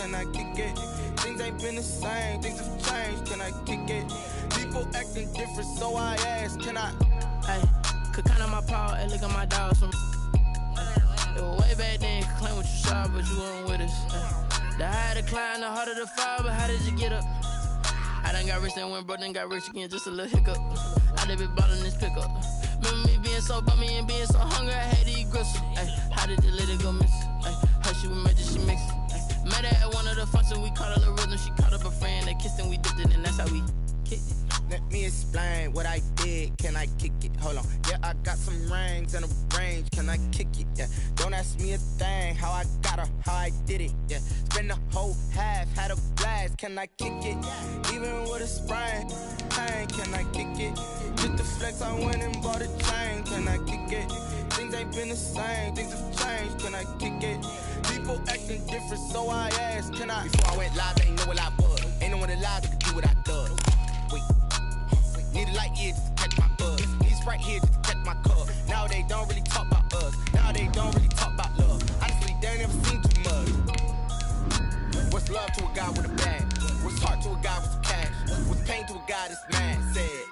can I kick it? Things ain't been the same, things have changed, can I kick it? People acting different, so I ask, can I? Hey, could count on my power, hey, look at my dogs. Way back then, you could claim what you saw, but you weren't with us. The higher the climb, the harder the fall, but how did you get up? I done got rich, then went broke, then got rich again, just a little hiccup. I done been ballin' this pickup. Remember me being so bummy and being so hungry, I had to eat gristle. Ay, how did you let it go miss? Ay, how she was magic, she mixed. Met her at one of the functions, we caught a little rhythm, she caught up a friend, they kissed and we dipped it, and that's how we kicked it. Let me explain what I did, can I kick it? Hold on, yeah, I got some rings and a range, can I kick it? Yeah, don't ask me a thing, how I got her, how I did it. Yeah, spend the whole half, had a blast, can I kick it? Even with a sprain, pain, can I kick it? Just the flex, I went and bought a chain, can I kick it? Things ain't been the same, things have changed, can I kick it? People acting different, so I asked, can I? Before I went live, they ain't know what I was. Ain't no one alive that could do what I does. Wait, need a light year just to catch my buzz. Need Sprite here just to catch my cup. Now they don't really talk about us. Now they don't really talk about love. Honestly, they ain't never seen too much. What's love to a guy with a bag? What's heart to a guy with some cash? What's pain to a guy that's mad? Said.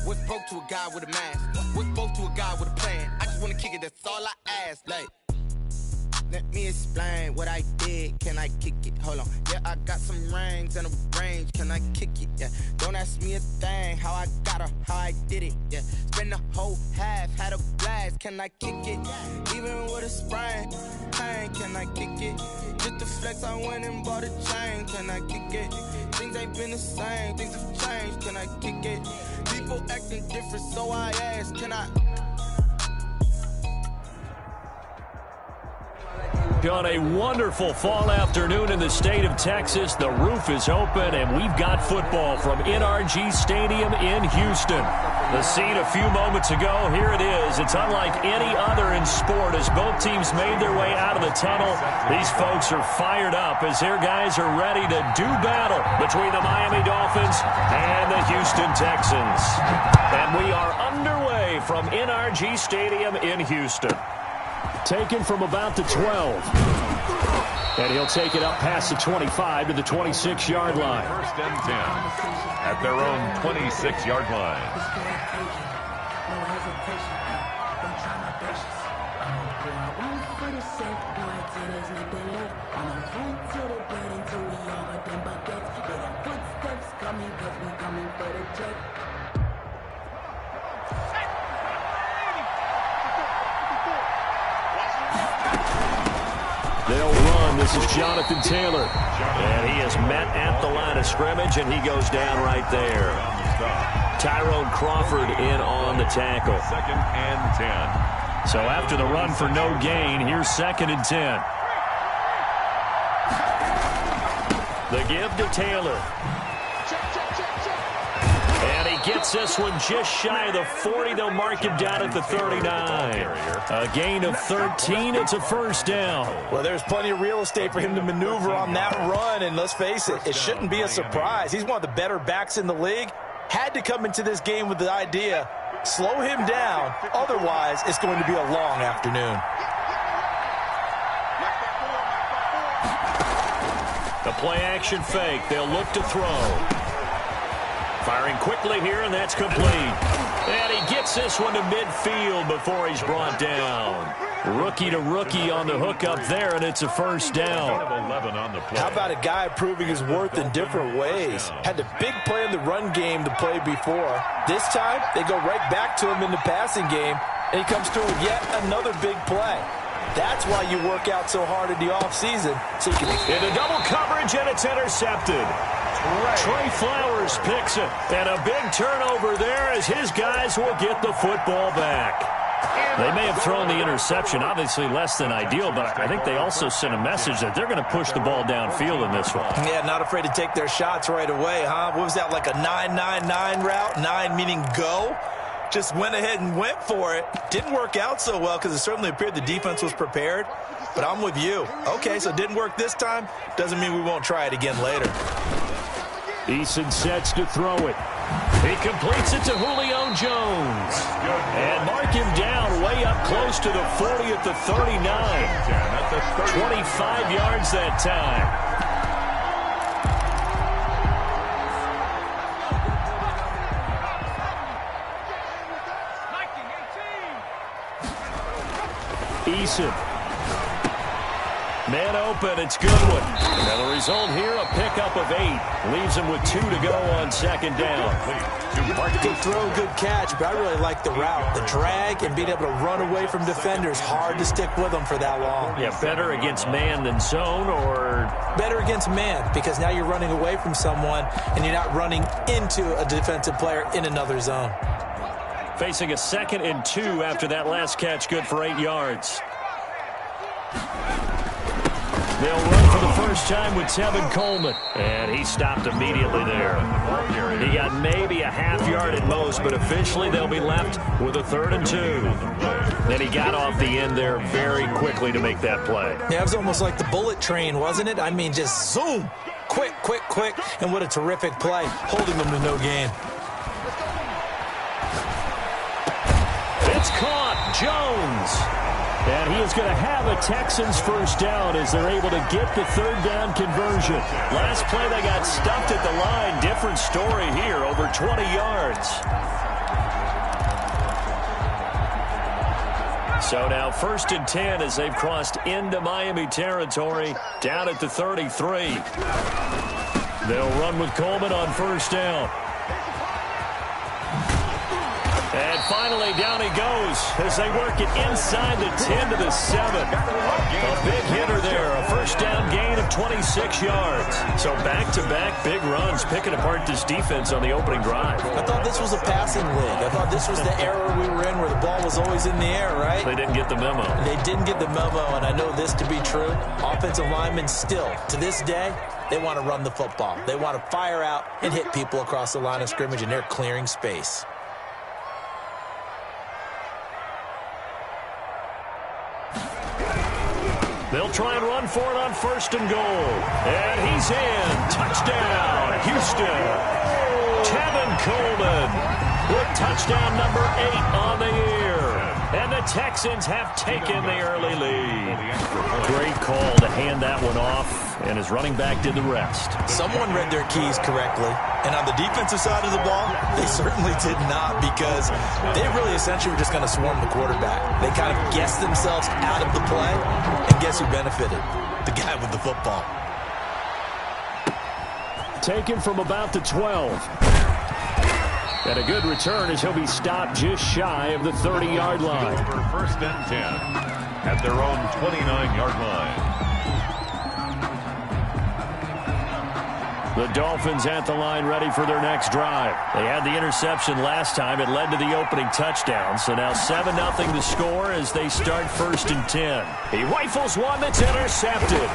What's broke to a guy with a mask? What's both to a guy with a plan? I just wanna kick it, that's all I ask. Like, let me explain what I did, can I kick it? Hold on, yeah, I got some rings and a range, can I kick it? Yeah, don't ask me a thing, how I got her, how I did it. Yeah, spend the whole half, had a blast, can I kick it? Even with a sprain, pain, can I kick it? Just the flex, I went and bought a chain, can I kick it? Things ain't been the same, things have changed, can I kick it? People acting different, so I ask, can I? On a wonderful fall afternoon in the state of Texas, the roof is open and we've got football from NRG Stadium in Houston. The scene a few moments ago, here it is. It's unlike any other in sport as both teams made their way out of the tunnel. These folks are fired up as their guys are ready to do battle between the Miami Dolphins and the Houston Texans. And we are underway from NRG Stadium in Houston. Taken from about the 12. And he'll take it up past the 25 to the 26-yard line. First and 10 at their own 26-yard line. They'll run. This is Jonathan Taylor. And he is met at the line of scrimmage, and he goes down right there. Tyrone Crawford in on the tackle. Second and 10. So after the run for no gain, here's second and 10. The give to Taylor. And he gets this one just shy of the 40. They'll mark him down at the 39. A gain of 13. It's a first down. Well, there's plenty of real estate for him to maneuver on that run. And let's face it, it shouldn't be a surprise. He's one of the better backs in the league. Had to come into this game with the idea, slow him down. Otherwise, it's going to be a long afternoon. The play-action fake. They'll look to throw. Firing quickly here, and that's complete. And he gets this one to midfield before he's brought down. Rookie to rookie on the hook up there, and it's a first down. How about a guy proving his worth in different ways? Had the big play in the run game to play before. This time, they go right back to him in the passing game, and he comes through with yet another big play. That's why you work out so hard in the offseason. So you can into double coverage, and it's intercepted. Trey Flowers picks it, and a big turnover there as his guys will get the football back. They may have thrown the interception, obviously less than ideal, but I think they also sent a message that they're going to push the ball downfield in this one. Yeah, not afraid to take their shots right away, huh? What was that, like a 9-9-9 route? 9 meaning go? Just went ahead and went for it. Didn't work out so well because it certainly appeared the defense was prepared. But I'm with you. Okay, so it didn't work this time. Doesn't mean we won't try it again later. Eason sets to throw it. He completes it to Julio Jones. And mark him down way up close to the 40 at the 39. the 30. 25 yards that time. Eason. Man open, it's Goodwin. And the result here, a pickup of 8. Leaves him with 2 to go on second down. Good throw, good catch, but I really like the route. The drag and being able to run away from defenders. Hard to stick with them for that long. Yeah, better against man than zone, or? Better against man, because now you're running away from someone and you're not running into a defensive player in another zone. Facing a 2nd and 2 after that last catch, good for 8 yards. They'll run for the first time with Tevin Coleman. And he stopped immediately there. He got maybe a half yard at most, but officially they'll be left with a 3rd and 2. Then he got off the end there very quickly to make that play. Yeah, it was almost like the bullet train, wasn't it? I mean, just zoom. Quick, quick, quick. And what a terrific play, holding them to no gain. It's caught. Jones. And he is going to have a Texans first down as they're able to get the 3rd down conversion. Last play, they got stuffed at the line. Different story here, over 20 yards. So now 1st and 10 as they've crossed into Miami territory, down at the 33. They'll run with Coleman on 1st down. And finally, down he goes as they work it inside the 10 to the 7. A big hitter there, a 1st down gain of 26 yards. So back-to-back big runs, picking apart this defense on the opening drive. I thought this was a passing league. I thought this was the era we were in where the ball was always in the air, right? They didn't get the memo. They didn't get the memo, and I know this to be true. Offensive linemen still, to this day, they want to run the football. They want to fire out and hit people across the line of scrimmage, and they're clearing space. They'll try and run for it on 1st and goal. And he's in. Touchdown, Houston. Tevin Coleman with touchdown number 8 on the year. And the Texans have taken the early lead. Great call to hand that one off, and his running back did the rest. Someone read their keys correctly. And on the defensive side of the ball, they certainly did not, because they really essentially were just going to swarm the quarterback. They kind of guessed themselves out of the play, and guess who benefited? The guy with the football. Taken from about the 12. And a good return as he'll be stopped just shy of the 30-yard line. For 1st and 10 at their own 29-yard line. The Dolphins at the line ready for their next drive. They had the interception last time. It led to the opening touchdown. So now 7-0 to score as they start 1st and 10. He rifles one that's intercepted.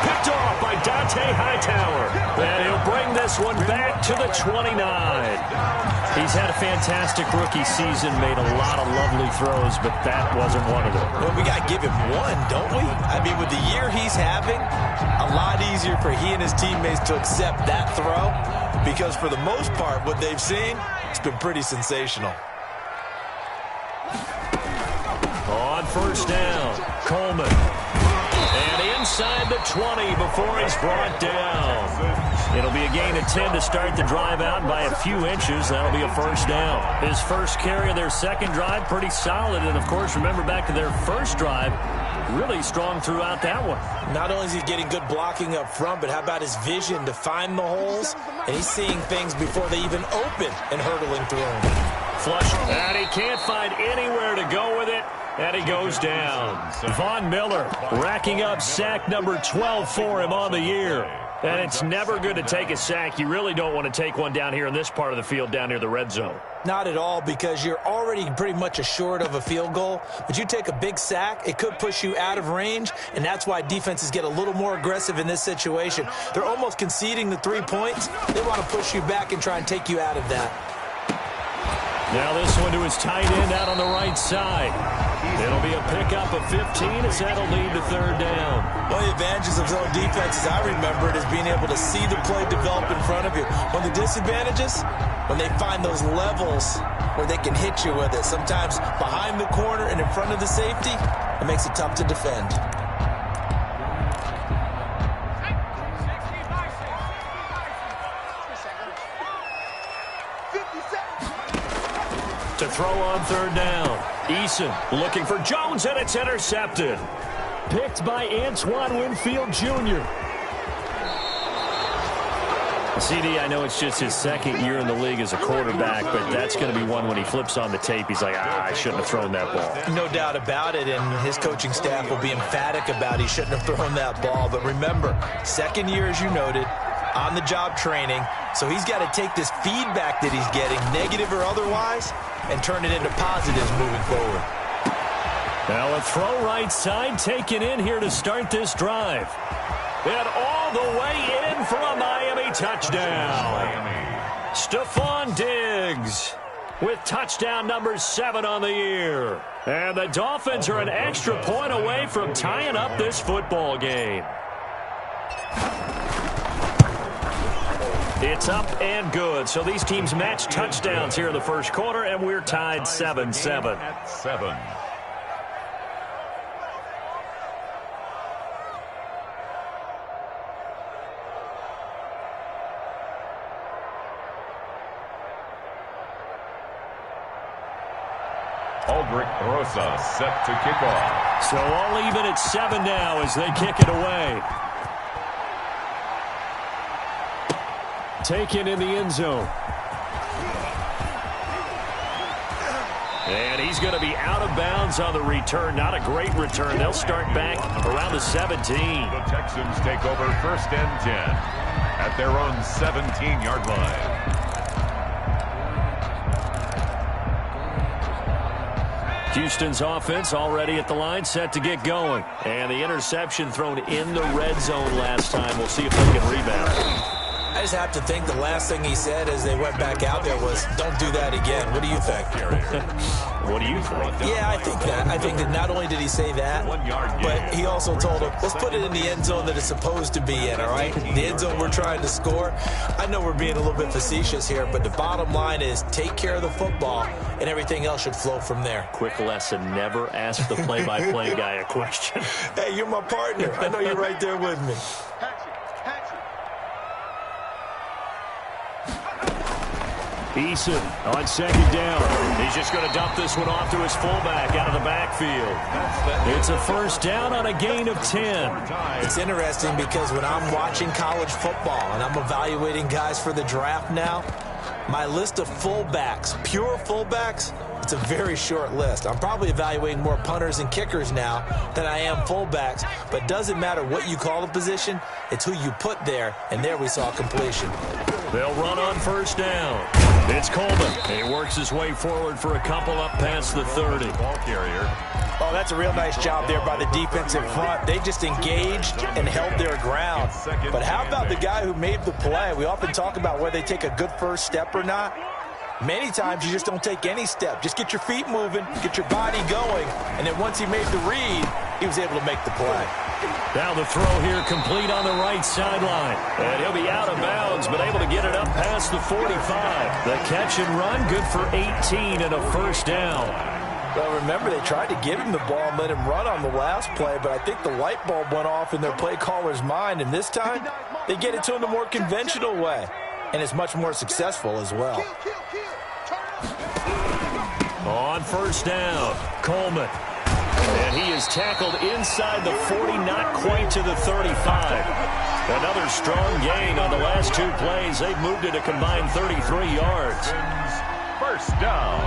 Picked off by Dante Hightower. And he'll bring this one back to the 29. He's had a fantastic rookie season, made a lot of lovely throws, but that wasn't one of them. Well, we got to give him one, don't we? I mean, with the year he's having, a lot easier for he and his teammates to accept that throw, because for the most part, what they've seen, it's been pretty sensational. On 1st down, Coleman. And inside the 20 before he's brought down. It'll be a gain of 10 to start the drive out by a few inches. That'll be a 1st down. His first carry of their 2nd drive, pretty solid. And, of course, remember back to their 1st drive, really strong throughout that one. Not only is he getting good blocking up front, but how about his vision to find the holes? And he's seeing things before they even open and hurtling through them. Flush. And he can't find anywhere to go with it. And he goes down. Von Miller racking up sack number 12 for him on the year. And it's never good to take a sack. You really don't want to take one down here in this part of the field, down near the red zone. Not at all, because you're already pretty much assured of a field goal. But you take a big sack, it could push you out of range, and that's why defenses get a little more aggressive in this situation. They're almost conceding the 3 points. They want to push you back and try and take you out of that. Now this one to his tight end out on the right side. It'll be a pickup of 15 as that'll lead to 3rd down. One of the advantages of zone defense, as I remember it, is being able to see the play develop in front of you. One of the disadvantages, when they find those levels where they can hit you with it, sometimes behind the corner and in front of the safety, it makes it tough to defend. throw on third down. Eason looking for Jones, and it's intercepted. Picked by Antoine Winfield Jr. CD, I know it's just his second year in the league as a quarterback, but that's going to be one when he flips on the tape. He's like, I shouldn't have thrown that ball. No doubt about it, and his coaching staff will be emphatic about he shouldn't have thrown that ball. But remember, second year, as you noted, on-the-job training, so he's got to take this feedback that he's getting, negative or otherwise, and turn it into positives moving forward. Now a throw right side taken in here to start this drive. And all the way in for a Miami touchdown. Stephon Diggs with touchdown number 7 on the year. And the Dolphins are an extra point away from tying up this football game. It's up and good. So these teams match touchdowns here in the first quarter, and we're tied 7-7. At 7. Aldrich Rosa set to kick off. So all even at 7 now as they kick it away. Taken in the end zone. And he's going to be out of bounds on the return. Not a great return. They'll start back around the 17. The Texans take over 1st and 10 at their own 17-yard line. Houston's offense already at the line, set to get going. And the interception thrown in the red zone last time. We'll see if they can rebound. I just have to think the last thing he said as they went back out there was, don't do that again. What do you think? What do you think? Yeah, I think that. I think that not only did he say that, but he also told him, let's put it in the end zone that it's supposed to be in, all right? The end zone we're trying to score. I know we're being a little bit facetious here, but the bottom line is take care of the football, and everything else should flow from there. Quick lesson, never ask the play-by-play guy a question. Hey, you're my partner. I know you're right there with me. Eason on second down. He's just going to dump this one off to his fullback out of the backfield. It's a first down on a gain of 10. It's interesting because when I'm watching college football and I'm evaluating guys for the draft now, my list of fullbacks, pure fullbacks, it's a very short list. I'm probably evaluating more punters and kickers now than I am fullbacks, but it doesn't matter what you call the position, it's who you put there, and there we saw completion. They'll run on first down. It's Coleman. He works his way forward for a couple up past the 30. Ball carrier. Oh, that's a real nice job there by the defensive front. They just engaged and held their ground. But how about the guy who made the play? We often talk about whether they take a good first step or not. Many times you just don't take any step. Just get your feet moving, get your body going, and then once he made the read, he was able to make the play. Now the throw here complete on the right sideline. And he'll be out of bounds, but able to get it up past the 45. The catch and run, good for 18 and a first down. Well, remember, they tried to give him the ball and let him run on the last play, but I think the light bulb went off in their play caller's mind, and this time they get it to him the more conventional way, and it's much more successful as well. On first down, Coleman. And he is tackled inside the 40, not quite to the 35. Another strong gain on the last 2 plays. They've moved it a combined 33 yards. First down.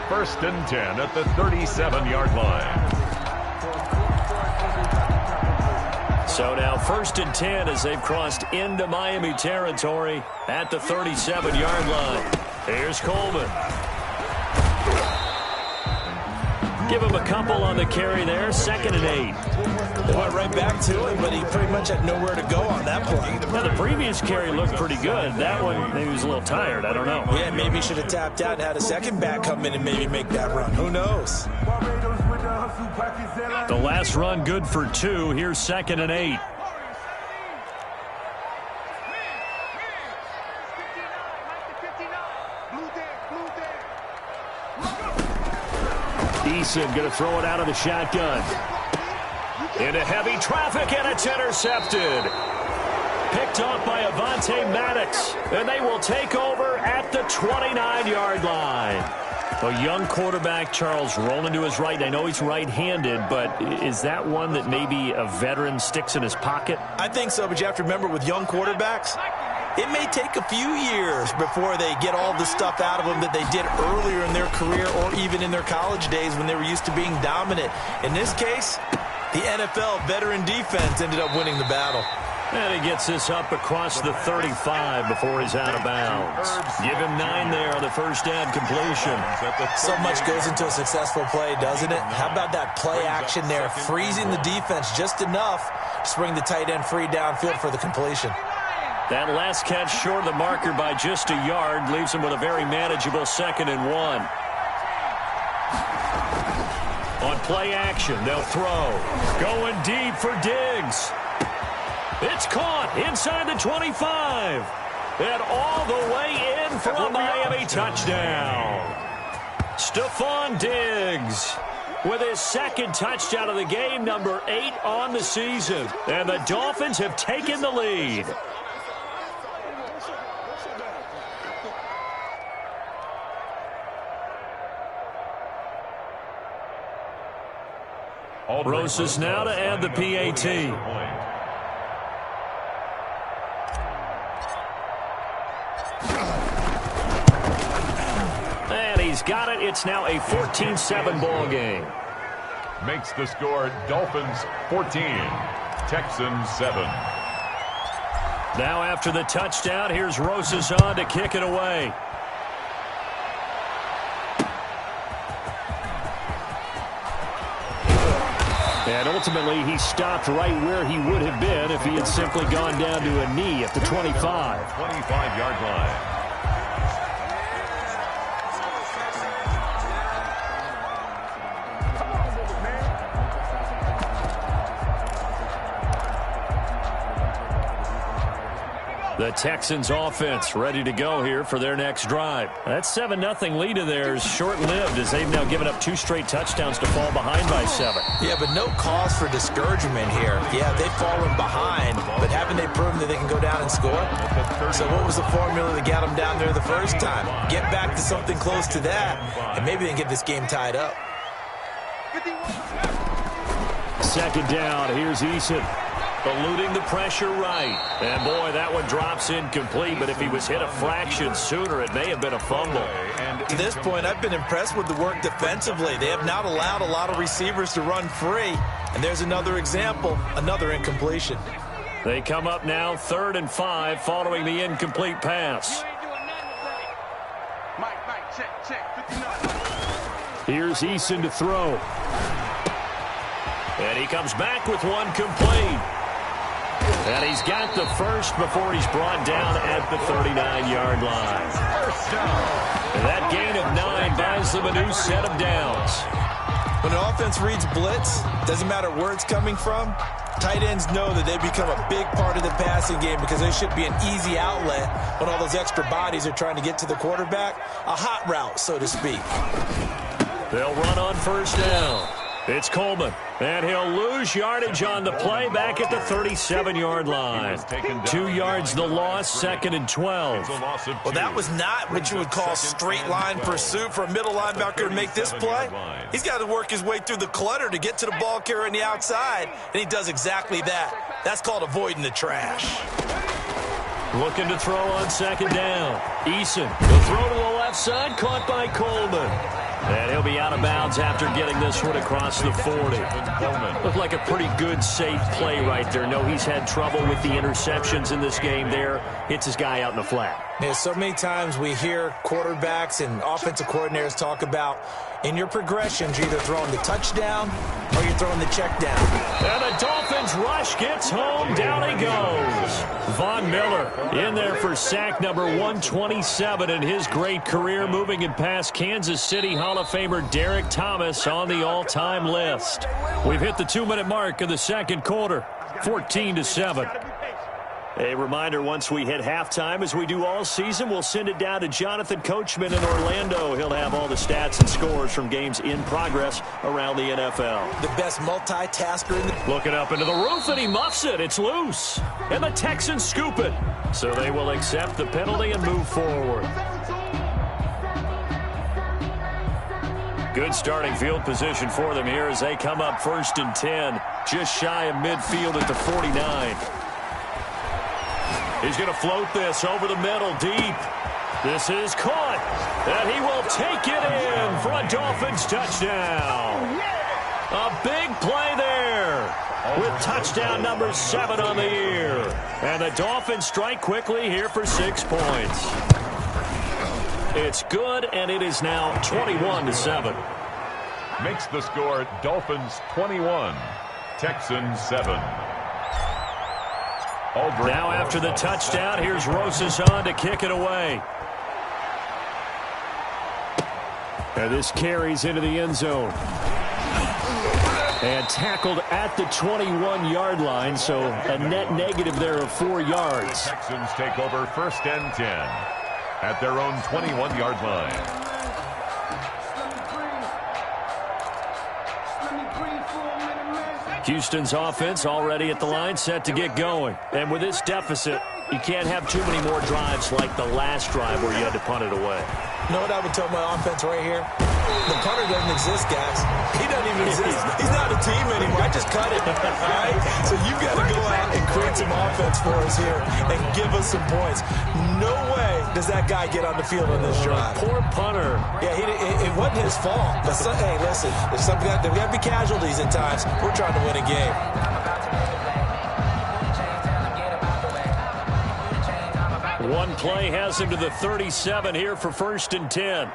1st and 10 at the 37-yard line. So now 1st and 10 as they've crossed into Miami territory at the 37-yard line. Here's Coleman. Give him a couple on the carry there. 2nd and 8. They went right back to him, but he pretty much had nowhere to go on that play. Now, the previous carry looked pretty good. That one, maybe he was a little tired. I don't know. Yeah, maybe he should have tapped out and had a second back come in and maybe make that run. Who knows? The last run good for 2. Here's 2nd and 8. Eason going to throw it out of the shotgun. Into heavy traffic, and it's intercepted. Picked off by Avonte Maddox, and they will take over at the 29-yard line. A young quarterback, Charles, rolling to his right. I know he's right-handed, but is that one that maybe a veteran sticks in his pocket? I think so, but you have to remember with young quarterbacks, it may take a few years before they get all the stuff out of them that they did earlier in their career or even in their college days when they were used to being dominant. In this case, the NFL veteran defense ended up winning the battle. And he gets this up across the 35 before he's out of bounds. Give him 9 there on the first down completion. So much goes into a successful play, doesn't it? How about that play action there, freezing the defense just enough to bring the tight end free downfield for the completion. That last catch short of the marker by just a yard leaves him with a very manageable 2nd and 1. On play action, they'll throw. Going deep for Diggs. It's caught inside the 25. And all the way in for a Miami touchdown. Stephon Diggs with his 2nd touchdown of the game, number 8 on the season. And the Dolphins have taken the lead. Rosas now to add the PAT. And he's got it. It's now a 14-7 ball game. Makes the score Dolphins 14, Texans 7. Now after the touchdown, here's Rosas on to kick it away. And ultimately, he stopped right where he would have been if he had simply gone down to a knee at the 25. 25-yard line. The Texans offense ready to go here for their next drive. That 7-0 lead of theirs short-lived as they've now given up 2 straight touchdowns to fall behind by 7. Yeah, but no cause for discouragement here. Yeah, they've fallen behind, but haven't they proven that they can go down and score? So what was the formula that got them down there the first time? Get back to something close to that, and maybe they can get this game tied up. 2nd down. Here's Eason. Eluding the pressure right. And, boy, that one drops incomplete. But if he was hit a fraction sooner, it may have been a fumble. To this point, I've been impressed with the work defensively. They have not allowed a lot of receivers to run free. And there's another example, another incompletion. They come up now 3rd and 5 following the incomplete pass. Here's Eason to throw. And he comes back with one complete. And he's got the first before he's brought down at the 39-yard line. And that gain of 9 buys them a new set of downs. When an offense reads blitz, doesn't matter where it's coming from, tight ends know that they become a big part of the passing game because they should be an easy outlet when all those extra bodies are trying to get to the quarterback. A hot route, so to speak. They'll run on 1st down. It's Coleman, and he'll lose yardage on the play back at the 37-yard line. 2 yards the loss, 2nd and 12. Well, that was not what you would call straight line pursuit for a middle linebacker to make this play. He's got to work his way through the clutter to get to the ball carrier on the outside, and he does exactly that. That's called avoiding the trash. Looking to throw on 2nd down. Eason, the throw to the left side, caught by Coleman. And he'll be out of bounds after getting this one across the 40. Looked like a pretty good, safe play right there. No, he's had trouble with the interceptions in this game there. Hits his guy out in the flat. Yeah, so many times we hear quarterbacks and offensive coordinators talk about in your progressions, you're either throwing the touchdown or you're throwing the check down. And the Dolphins rush gets home. Down he goes. Von Miller in there for sack number 127 in his great career, moving it past Kansas City Hall of Famer Derek Thomas on the all-time list. We've hit the 2-minute mark of the 2nd quarter, 14-7. A reminder, once we hit halftime, as we do all season, we'll send it down to Jonathan Coachman in Orlando. He'll have all the stats and scores from games in progress around the NFL. The best multitasker in the... Looking up into the roof, and he muffs it. It's loose. And the Texans scoop it. So they will accept the penalty and move forward. Good starting field position for them here as they come up 1st and 10, just shy of midfield at the 49. He's going to float this over the middle deep. This is caught, and he will take it in for a Dolphins touchdown. A big play there with touchdown number 7 on the year. And the Dolphins strike quickly here for 6 points. It's good, and it is now 21-7. Makes the score Dolphins 21, Texans 7. Now after the touchdown, here's Rosas on to kick it away. And this carries into the end zone. And tackled at the 21-yard line, so a net negative there of 4 yards. The Texans take over 1st and 10 at their own 21-yard line. Houston's offense already at the line, set to get going. And with this deficit, you can't have too many more drives like the last drive where you had to punt it away. You know what I would tell my offense right here? The punter doesn't exist, guys. He doesn't even exist. He's not a team anymore. I just cut it. All right? So you've got to go out and create some offense for us here and give us some points. No way does that guy get on the field on this drive. Poor punter. Yeah, it wasn't his fault. But hey, listen, there's got to be casualties at times. We're trying to win a game. One play has him to the 37 here for 1st and 10.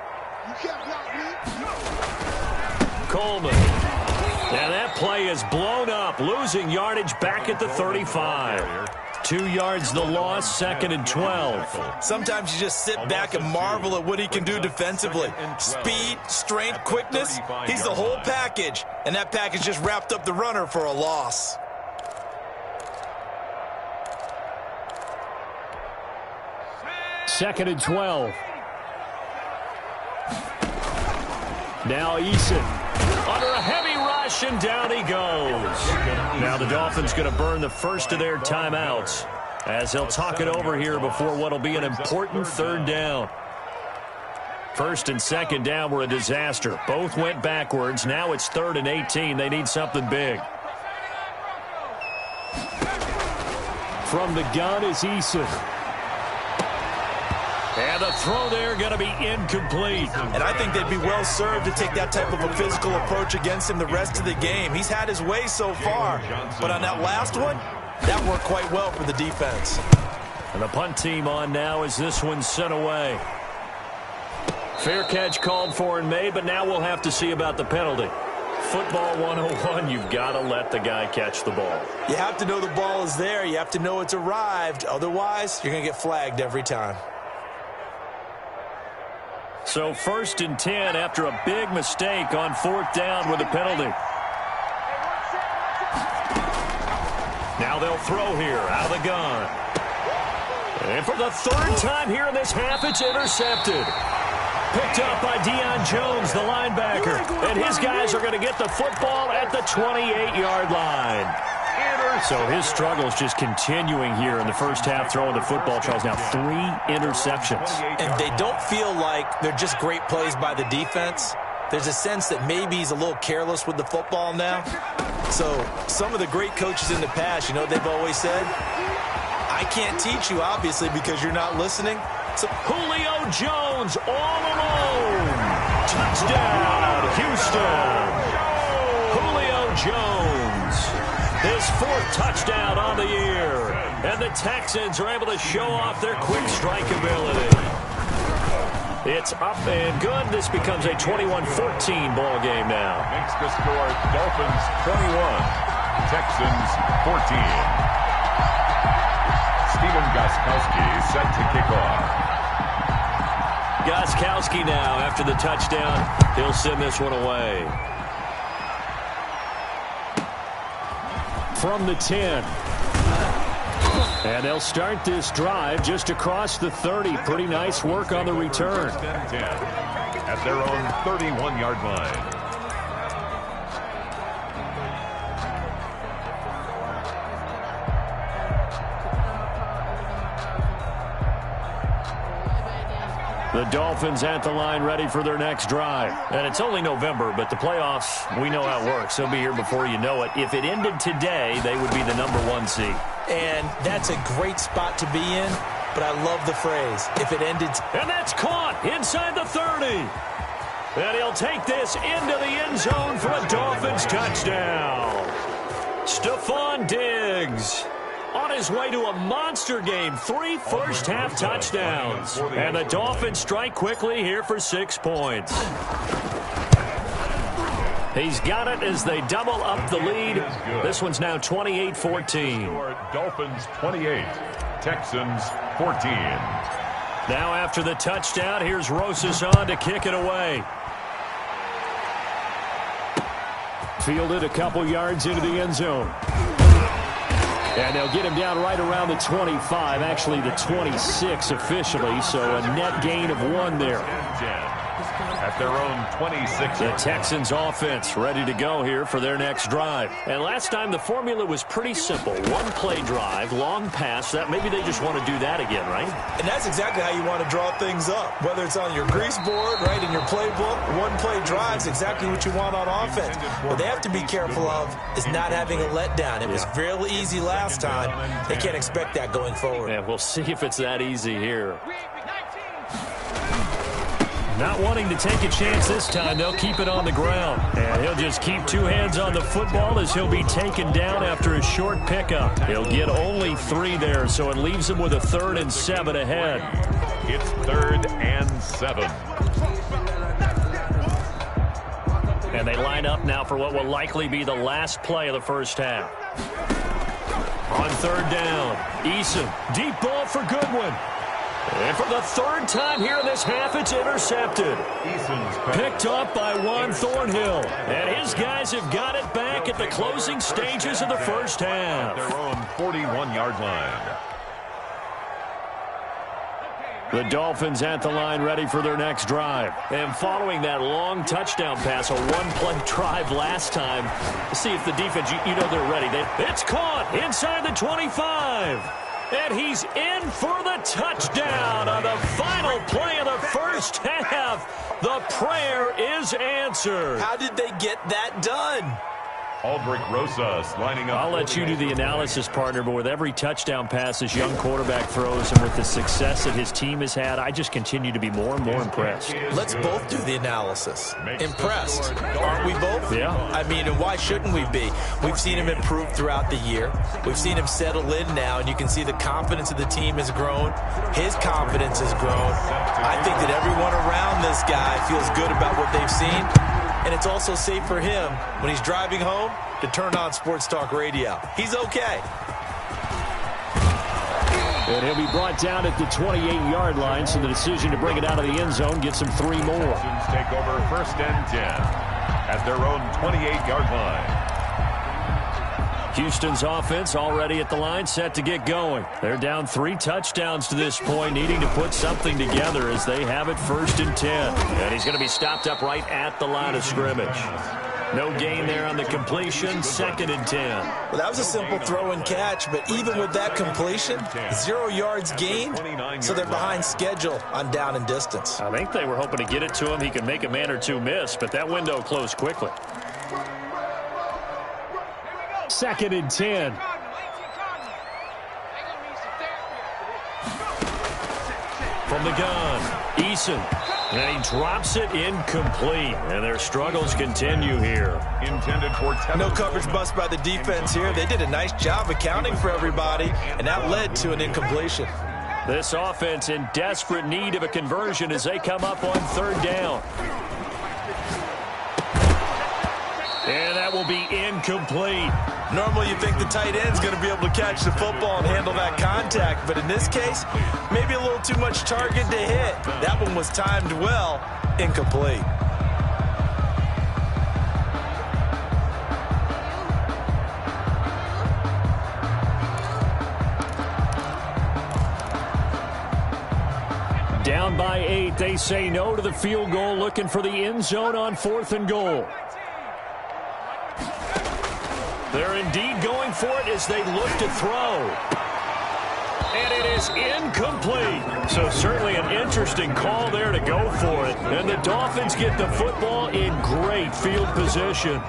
Coleman. And that play is blown up, losing yardage back at the 35. 2 yards the loss, 2nd and 12. Sometimes you just sit back and marvel at what he can do defensively. Speed, strength, quickness, he's the whole package. And that package just wrapped up the runner for a loss. Second and 12. Now Eason under a heavy rush, and down he goes. Now the Dolphins going to burn the first of their timeouts as they'll talk it over here before what will be an important 3rd down. 1st and 2nd down were a disaster. Both went backwards. Now it's 3rd and 18. They need something big. From the gun is Eason. And the throw there going to be incomplete. And I think they'd be well served to take that type of a physical approach against him the rest of the game. He's had his way so far. But on that last one, that worked quite well for the defense. And the punt team on now as this one's sent away. Fair catch called for and made, but now we'll have to see about the penalty. Football 101, you've got to let the guy catch the ball. You have to know the ball is there. You have to know it's arrived. Otherwise, you're going to get flagged every time. So 1st and 10 after a big mistake on 4th down with a penalty. Now they'll throw here out of the gun. And for the 3rd time here in this half, it's intercepted. Picked up by Deion Jones, the linebacker. And his guys are going to get the football at the 28-yard line. So his struggles just continuing here in the first half throwing the football, Charles. Now 3 interceptions. And they don't feel like they're just great plays by the defense. There's a sense that maybe he's a little careless with the football now. So some of the great coaches in the past, you know what they've always said? I can't teach you, obviously, because you're not listening. So Julio Jones all alone. Touchdown, Houston. Julio Jones. His 4th touchdown on the year. And the Texans are able to show off their quick strike ability. It's up and good. This becomes a 21-14 ball game now. Makes the score Dolphins 21, Texans 14. Steven Gostkowski set to kick off. Gostkowski now after the touchdown. He'll send this one away. From the 10. And they'll start this drive just across the 30. Pretty nice work on the return. At their own 31-yard line. The Dolphins at the line ready for their next drive. And it's only November, but the playoffs, we know how it works. They'll be here before you know it. If it ended today, they would be the #1 seed. And that's a great spot to be in, but I love the phrase, if it ended. And that's caught inside the 30. And he'll take this into the end zone for a Dolphins touchdown. Stephon Diggs on his way to a monster game. 3 first-half touchdowns. And the Dolphins strike quickly here for 6 points. He's got it as they double up the lead. This one's now 28-14. Dolphins 28, Texans 14. Now after the touchdown, here's Rosas on to kick it away. Fielded a couple yards into the end zone. And they'll get him down right around the 25, actually the 26 officially, so a net gain of 1 there. At their own 26. The Texans offense ready to go here for their next drive. And last time the formula was pretty simple. 1-play drive, long pass. That maybe they just want to do that again, right? And that's exactly how you want to draw things up. Whether it's on your grease board, right, in your playbook, 1-play drive is exactly what you want on offense. What they have to be careful of is not having a letdown. It was real easy last time. They can't expect that going forward. Yeah, we'll see if it's that easy here. Not wanting to take a chance this time, they'll keep it on the ground. And he'll just keep 2 hands on the football as he'll be taken down after a short pickup. He'll get only 3 there, so it leaves him with a 3rd and 7 ahead. It's 3rd and 7. And they line up now for what will likely be the last play of the first half. On 3rd down, Eason, deep ball for Goodwin. And for the 3rd time here in this half, it's intercepted. Picked up by Juan Thornhill. And his guys have got it back at the closing stages of the first half. Their own 41-yard line. The Dolphins at the line ready for their next drive. And following that long touchdown pass, a 1-play drive last time, see if the defense, you know they're ready. It's caught inside the 25. And he's in for the touchdown on the final play of the first half. The prayer is answered. How did they get that done? Aldrich Rosas lining up. I'll let you do the analysis, partner, but with every touchdown pass this young quarterback throws and with the success that his team has had, I just continue to be more and more impressed. Let's both do the analysis. Impressed. Aren't we both? Yeah. I mean, and why shouldn't we be? We've seen him improve throughout the year. We've seen him settle in now, and you can see the confidence of the team has grown. His confidence has grown. I think that everyone around this guy feels good about what they've seen. And it's also safe for him when he's driving home to turn on Sports Talk Radio. He's okay. And he'll be brought down at the 28-yard line, so the decision to bring it out of the end zone gets him 3 more. Take over 1st and 10 at their own 28-yard line. Houston's offense already at the line, set to get going. They're down 3 touchdowns to this point, needing to put something together as they have it 1st and 10. And he's going to be stopped up right at the line of scrimmage. No gain there on the completion, 2nd and 10. Well, that was a simple throw and catch, but even with that completion, 0 yards gained, so they're behind schedule on down and distance. I think they were hoping to get it to him. He could make a man or 2 miss, but that window closed quickly. 2nd and 10. From the gun, Eason. And he drops it incomplete. And their struggles continue here. Intended for no coverage bust by the defense here. They did a nice job accounting for everybody, and that led to an incompletion. This offense in desperate need of a conversion as they come up on 3rd down. And that will be incomplete. Normally you think the tight end's going to be able to catch the football and handle that contact, but in this case, maybe a little too much target to hit. That one was timed well, incomplete. Down by 8, they say no to the field goal, looking for the end zone on 4th and goal. They're indeed going for it as they look to throw. And it is incomplete. So certainly an interesting call there to go for it. And the Dolphins get the football in great field position.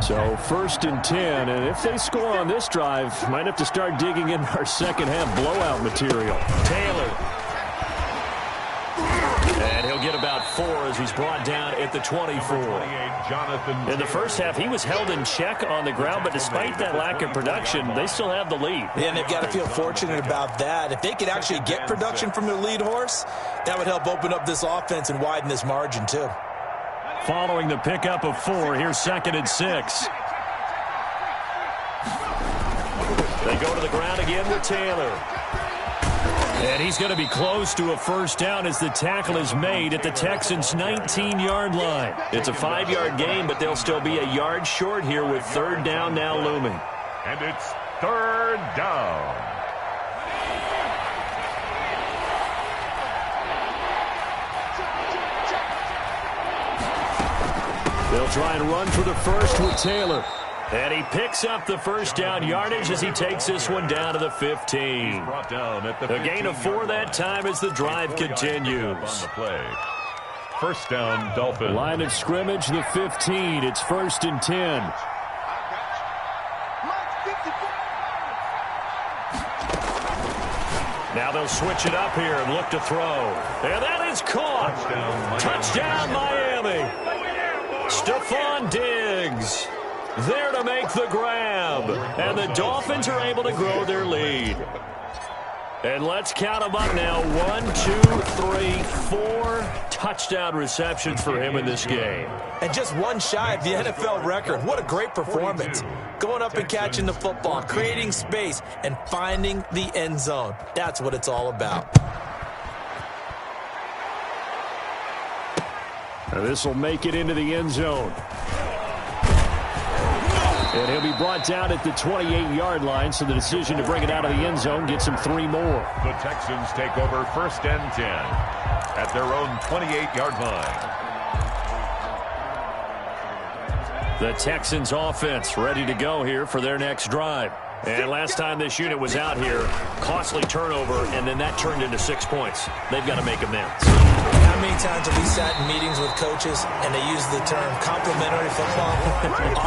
So 1st and 10, and if they score on this drive, might have to start digging in our second half blowout material. Taylor. And he'll get about 4 as he's brought down at the 24. In the first half, he was held in check on the ground, but despite that lack of production, they still have the lead. Yeah, and they've got to feel fortunate about that. If they could actually get production from their lead horse, that would help open up this offense and widen this margin too. Following the pickup of 4, here's 2nd and 6. They go to the ground again with Taylor. And he's going to be close to a first down as the tackle is made at the Texans' 19-yard line. It's a 5-yard gain, but they'll still be a yard short here with 3rd down now looming. And it's 3rd down. They'll try and run for the first with Taylor. And he picks up the first down yardage as he takes this one down to the 15. A gain of 4 that time as the drive continues. First down, Dolphins. Line of scrimmage, the 15. It's 1st and 10. Now they'll switch it up here and look to throw. And that is caught. Touchdown, Miami. Stephon Diggs there to make the grab. And the Dolphins are able to grow their lead. And let's count them up now. 1, 2, 3, 4 touchdown receptions for him in this game. And just one shy of the NFL record. What a great performance. Going up and catching the football, creating space, and finding the end zone. That's what it's all about. This will make it into the end zone. And he'll be brought down at the 28-yard line, so the decision to bring it out of the end zone gets him 3 more. The Texans take over 1st and 10 at their own 28-yard line. The Texans offense ready to go here for their next drive. And last time this unit was out here, costly turnover, and then that turned into 6 points. They've got to make amends. How many times have we sat in meetings with coaches and they use the term complementary football?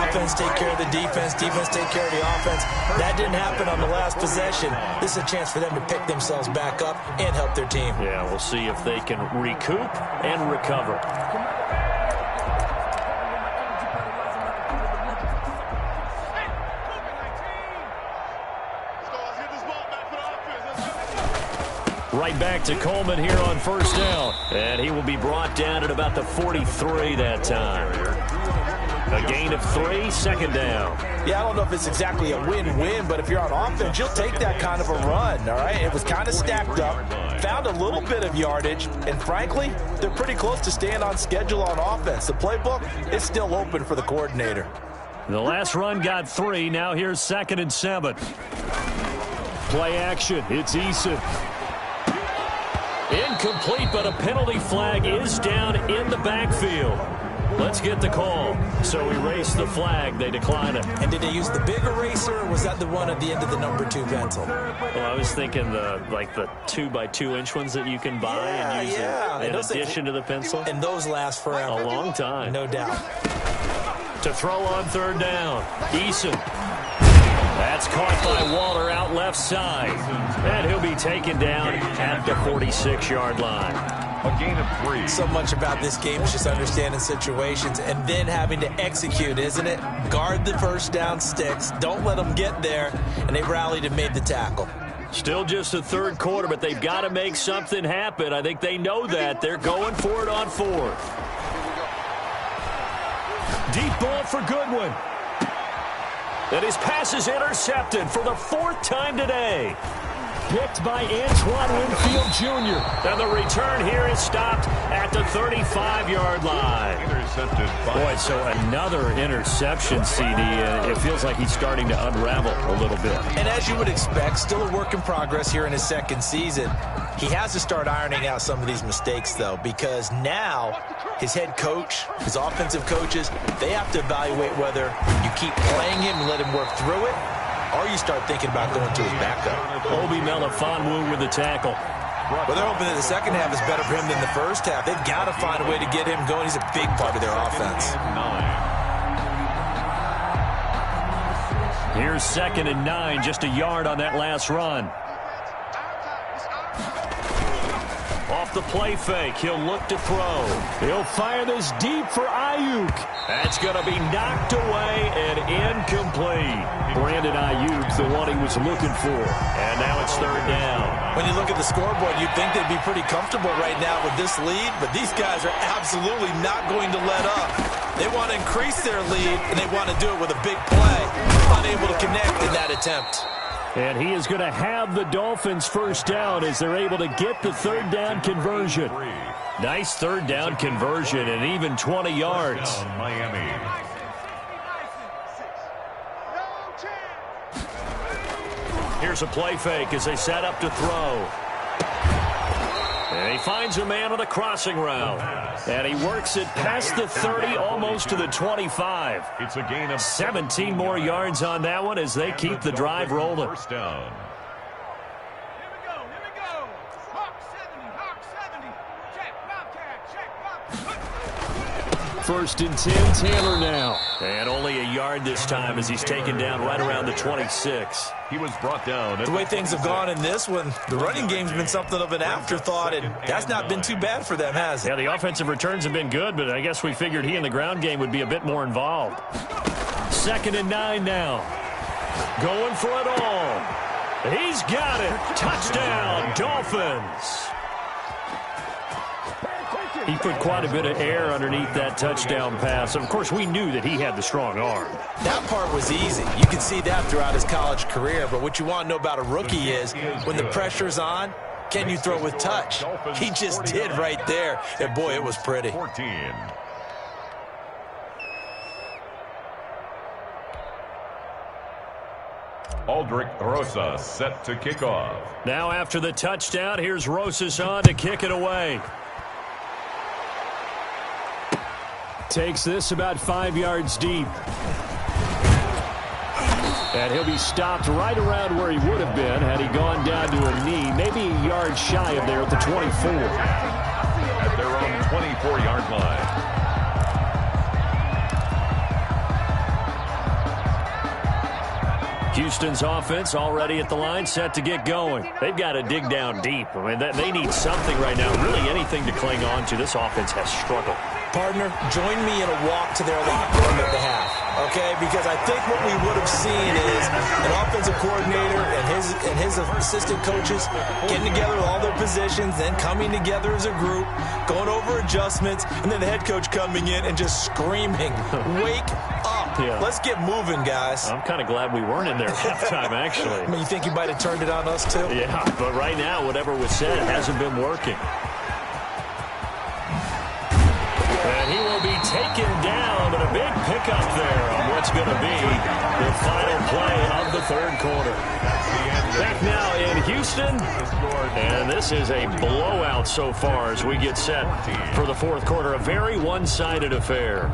Offense take care of the defense, defense take care of the offense. That didn't happen on the last possession. This is a chance for them to pick themselves back up and help their team. Yeah, we'll see if they can recoup and recover. Right back to Coleman here on 1st down. And he will be brought down at about the 43 that time. A gain of 3, 2nd down. Yeah, I don't know if it's exactly a win-win, but if you're on offense, you'll take that kind of a run, all right? It was kind of stacked up, found a little bit of yardage, and frankly, they're pretty close to staying on schedule on offense. The playbook is still open for the coordinator. The last run got 3. Now here's 2nd and 7. Play action. It's Eason. Incomplete, but a penalty flag is down in the backfield. Let's get the call. So erase the flag. They decline it. And did they use the big eraser, or was that the one at the end of the number 2 pencil? Well, I was thinking the 2x2-inch ones that you can buy and use in addition to the pencil. And those last forever. A long time. No doubt. To throw on 3rd down, Eason. That's caught by Waller out left side. And he'll be taken down at the 46-yard line. A gain of 3. So much about this game is just understanding situations and then having to execute, isn't it? Guard the first down sticks. Don't let them get there. And they rallied and made the tackle. Still just the 3rd quarter, but they've got to make something happen. I think they know that. They're going for it on 4th. Deep ball for Goodwin. And his pass is intercepted for the 4th time today. picked by Antoine Winfield Jr. And the return here is stopped at the 35-yard line. Intercepted. Boy, so another interception, CD. It feels like he's starting to unravel a little bit. And as you would expect, still a work in progress here in his second season. He has to start ironing out some of these mistakes, though, because now his head coach, his offensive coaches, they have to evaluate whether you keep playing him and let him work through it, or you start thinking about going to his backup. Obi Melifonwu with the tackle. Well, they're hoping that the second half is better for him than the first half. They've got to find a way to get him going. He's a big part of their offense. Here's 2nd and 9, just a yard on that last run. Off the play fake, he'll look to throw. He'll fire this deep for Ayuk. That's going to be knocked away and incomplete. Brandon Ayuk, the one he was looking for. And now it's 3rd down. When you look at the scoreboard, you'd think they'd be pretty comfortable right now with this lead, but these guys are absolutely not going to let up. They want to increase their lead, and they want to do it with a big play. Unable to connect in that attempt. And he is going to have the Dolphins first down as they're able to get the 3rd down conversion. Nice 3rd down conversion and even 20 yards. Miami. Here's a play fake as they set up to throw. And he finds a man on the crossing route. And he works it past the 30, almost to the 25. It's a gain of 17 more yards on that one as they keep the drive rolling. First down. Here we go. Hawk 70, check, Bobcat, check, 1st and 10, Taylor now. And only a yard this time as he's taken down right around the 26. He was brought down. The way things have gone in this one, the running game's been something of an afterthought, and that's not been too bad for them, has it? Yeah, the offensive returns have been good, but I guess we figured he in the ground game would be a bit more involved. 2nd and 9 now. Going for it all. He's got it. Touchdown, Dolphins. He put quite a bit of air underneath that touchdown pass. Of course, we knew that he had the strong arm. That part was easy. You can see that throughout his college career. But what you want to know about a rookie is when the pressure's on, can you throw with touch? He just did right there. And, boy, it was pretty. 14. Aldrich Rosas set to kick off. Now after the touchdown, here's Rosas on to kick it away. Takes this about 5 yards deep. And he'll be stopped right around where he would have been had he gone down to a knee, maybe a yard shy of there at the 24. At their own 24-yard line. Houston's offense already at the line, set to get going. They've got to dig down deep. I mean, they need something right now, really anything to cling on to. This offense has struggled. Partner, join me in a walk to their locker room at the half, okay? Because I think what we would have seen is an offensive coordinator and his assistant coaches getting together with all their positions, then coming together as a group, going over adjustments, and then the head coach coming in and just screaming, wake up. Yeah. Let's get moving, guys. I'm kind of glad we weren't in there at halftime, actually. I mean, you think he might have turned it on us, too? Yeah, but right now, whatever was said hasn't been working. And he will be taken down, but a big pickup there on what's going to be the final play of the 3rd quarter. Back now in Houston, and this is a blowout so far as we get set for the 4th quarter. A very one-sided affair.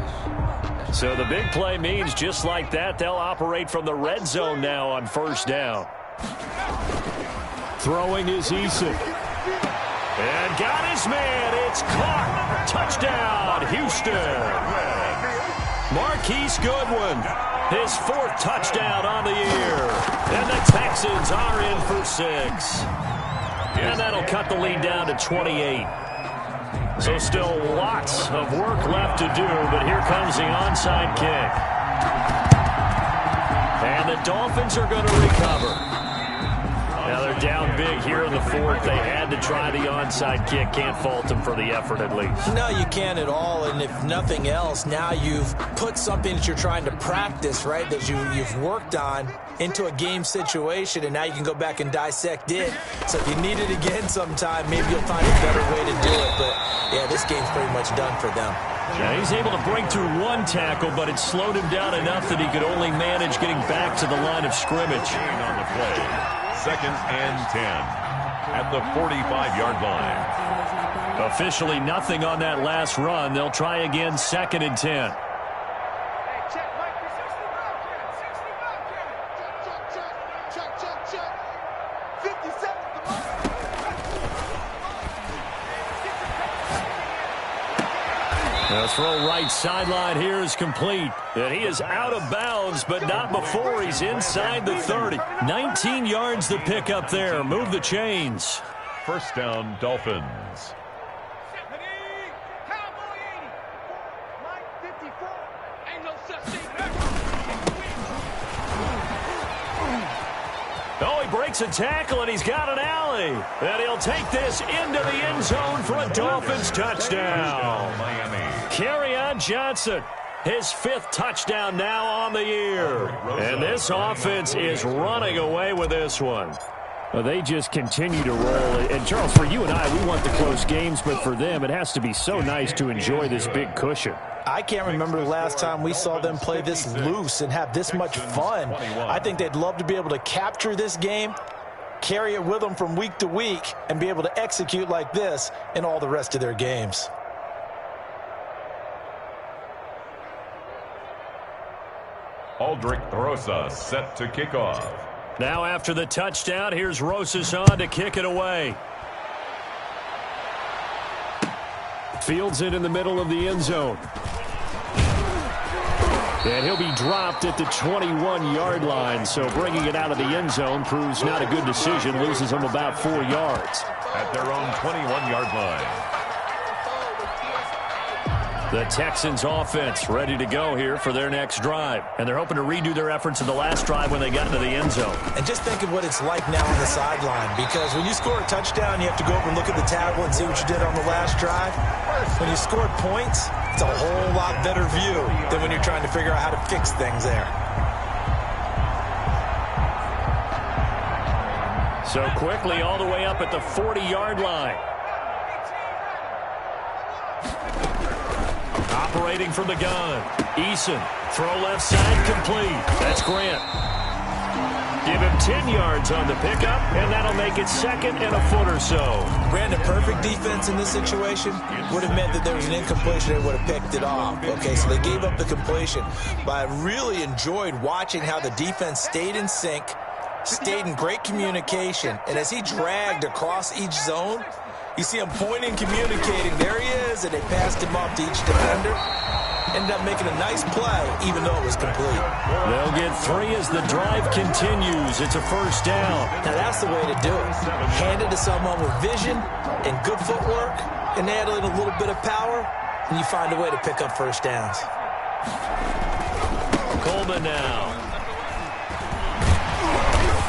So the big play means just like that, they'll operate from the red zone now on 1st down. Throwing is Eason. And got his man. It's caught. Touchdown, Houston. Marquise Goodwin, his 4th touchdown on the year. And the Texans are in for 6. And that'll cut the lead down to 28. So still lots of work left to do, but here comes the onside kick. And the Dolphins are going to recover. Now they're down big here in the fourth. They had to try the onside kick. Can't fault them for the effort at least. No, you can't at all. And if nothing else, now you've put something that you're trying to practice, right, that you've worked on into a game situation, and now you can go back and dissect it. So if you need it again sometime, maybe you'll find a better way to do it. But, yeah, this game's pretty much done for them. Yeah, he's able to break through one tackle, but it slowed him down enough that he could only manage getting back to the line of scrimmage. On the play. 2nd and 10 at the 45-yard line. Officially nothing on that last run. They'll try again 2nd and 10. The throw right sideline here is complete. And he is out of bounds, but not before he's inside the 30. 19 yards to pick up there. Move the chains. 1st down, Dolphins. Oh, he breaks a tackle, and he's got an alley. And he'll take this into the end zone for a Dolphins touchdown. Miami. Kerryon Johnson, his 5th touchdown now on the year. And this offense is running away with this one. Well, they just continue to roll. And, Charles, for you and I, we want the close games, but for them, it has to be so nice to enjoy this big cushion. I can't remember the last time we saw them play this loose and have this much fun. I think they'd love to be able to capture this game, carry it with them from week to week, and be able to execute like this in all the rest of their games. Aldrick Rosas set to kick off. Now after the touchdown, here's Rosas on to kick it away. Fields it in the middle of the end zone. And he'll be dropped at the 21-yard line, so bringing it out of the end zone proves not a good decision, loses him about 4 yards. At their own 21-yard line. The Texans offense ready to go here for their next drive. And they're hoping to redo their efforts in the last drive when they got into the end zone. And just think of what it's like now on the sideline, because when you score a touchdown, you have to go over and look at the table and see what you did on the last drive. When you scored points, it's a whole lot better view than when you're trying to figure out how to fix things there. So quickly all the way up at the 40-yard line. Operating from the gun. Eason. Throw left side complete. That's Grant. Give him 10 yards on the pickup, and that'll make it 2nd and a foot or so. Brandon, perfect defense in this situation would have meant that there was an incompletion. They would have picked it off. Okay, so they gave up the completion. But I really enjoyed watching how the defense stayed in sync, stayed in great communication, and as he dragged across each zone, you see him pointing, communicating. There he is, and they passed him off to each defender. Ended up making a nice play, even though it was complete. They'll get 3 as the drive continues. It's a 1st down. Now, that's the way to do it. Hand it to someone with vision and good footwork, and add in a little bit of power, and you find a way to pick up 1st downs. Coleman now.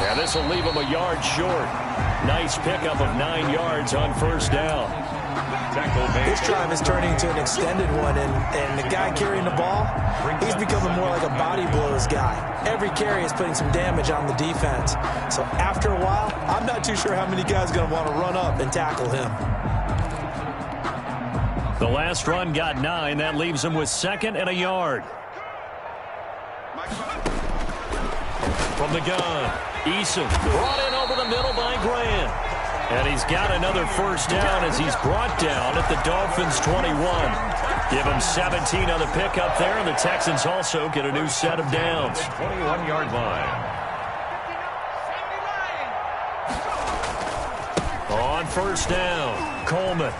Yeah, this will leave him a yard short. Nice pickup of 9 yards on 1st down. This drive is turning into an extended one, and the guy carrying the ball, he's becoming more like a body blows guy. Every carry is putting some damage on the defense. So after a while, I'm not too sure how many guys are going to want to run up and tackle him. The last run got 9. That leaves him with 2nd and a yard. From the gun, Eason brought in over the middle by Grant. And he's got another 1st down as he's brought down at the Dolphins' 21. Give him 17 on the pickup there, and the Texans also get a new set of downs. 21-yard line. On 1st down, Coleman.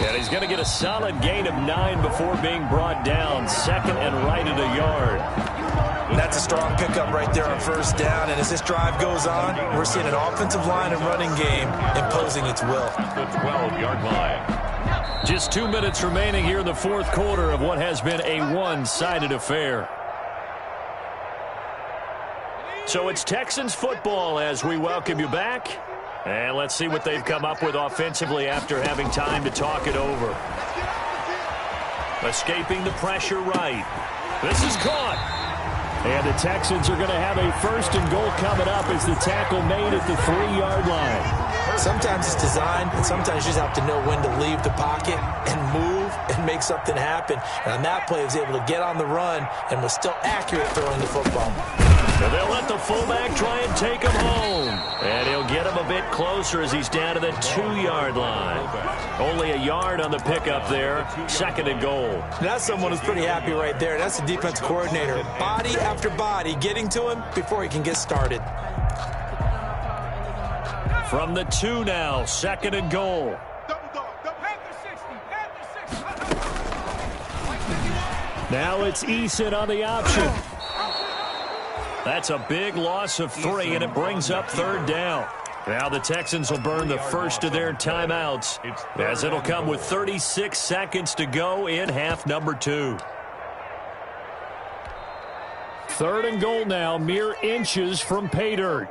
And he's going to get a solid gain of 9 before being brought down. 2nd and right at a yard. That's a strong pickup right there on 1st down. And as this drive goes on, we're seeing an offensive line and running game imposing its will. The 12-yard line. Just 2 minutes remaining here in the 4th quarter of what has been a one-sided affair. So it's Texans football as we welcome you back. And let's see what they've come up with offensively after having time to talk it over. Escaping the pressure right. This is caught. And the Texans are going to have a 1st and goal coming up as the tackle made at the 3-yard line. Sometimes it's designed, and sometimes you just have to know when to leave the pocket and move and make something happen. And on that play, he was able to get on the run and was still accurate throwing the football. And they'll let the fullback try and take him home. And he'll get him a bit closer as he's down to the 2-yard line. Only a yard on the pickup there. 2nd and goal. That's someone who's pretty happy right there. That's the defense coordinator. Body after body getting to him before he can get started. From the 2 now, 2nd and goal. Now it's Eason on the option. That's a big loss of 3, and it brings up 3rd down. Now the Texans will burn the first of their timeouts, as it'll come with 36 seconds to go in half number 2. 3rd and goal now, mere inches from pay dirt.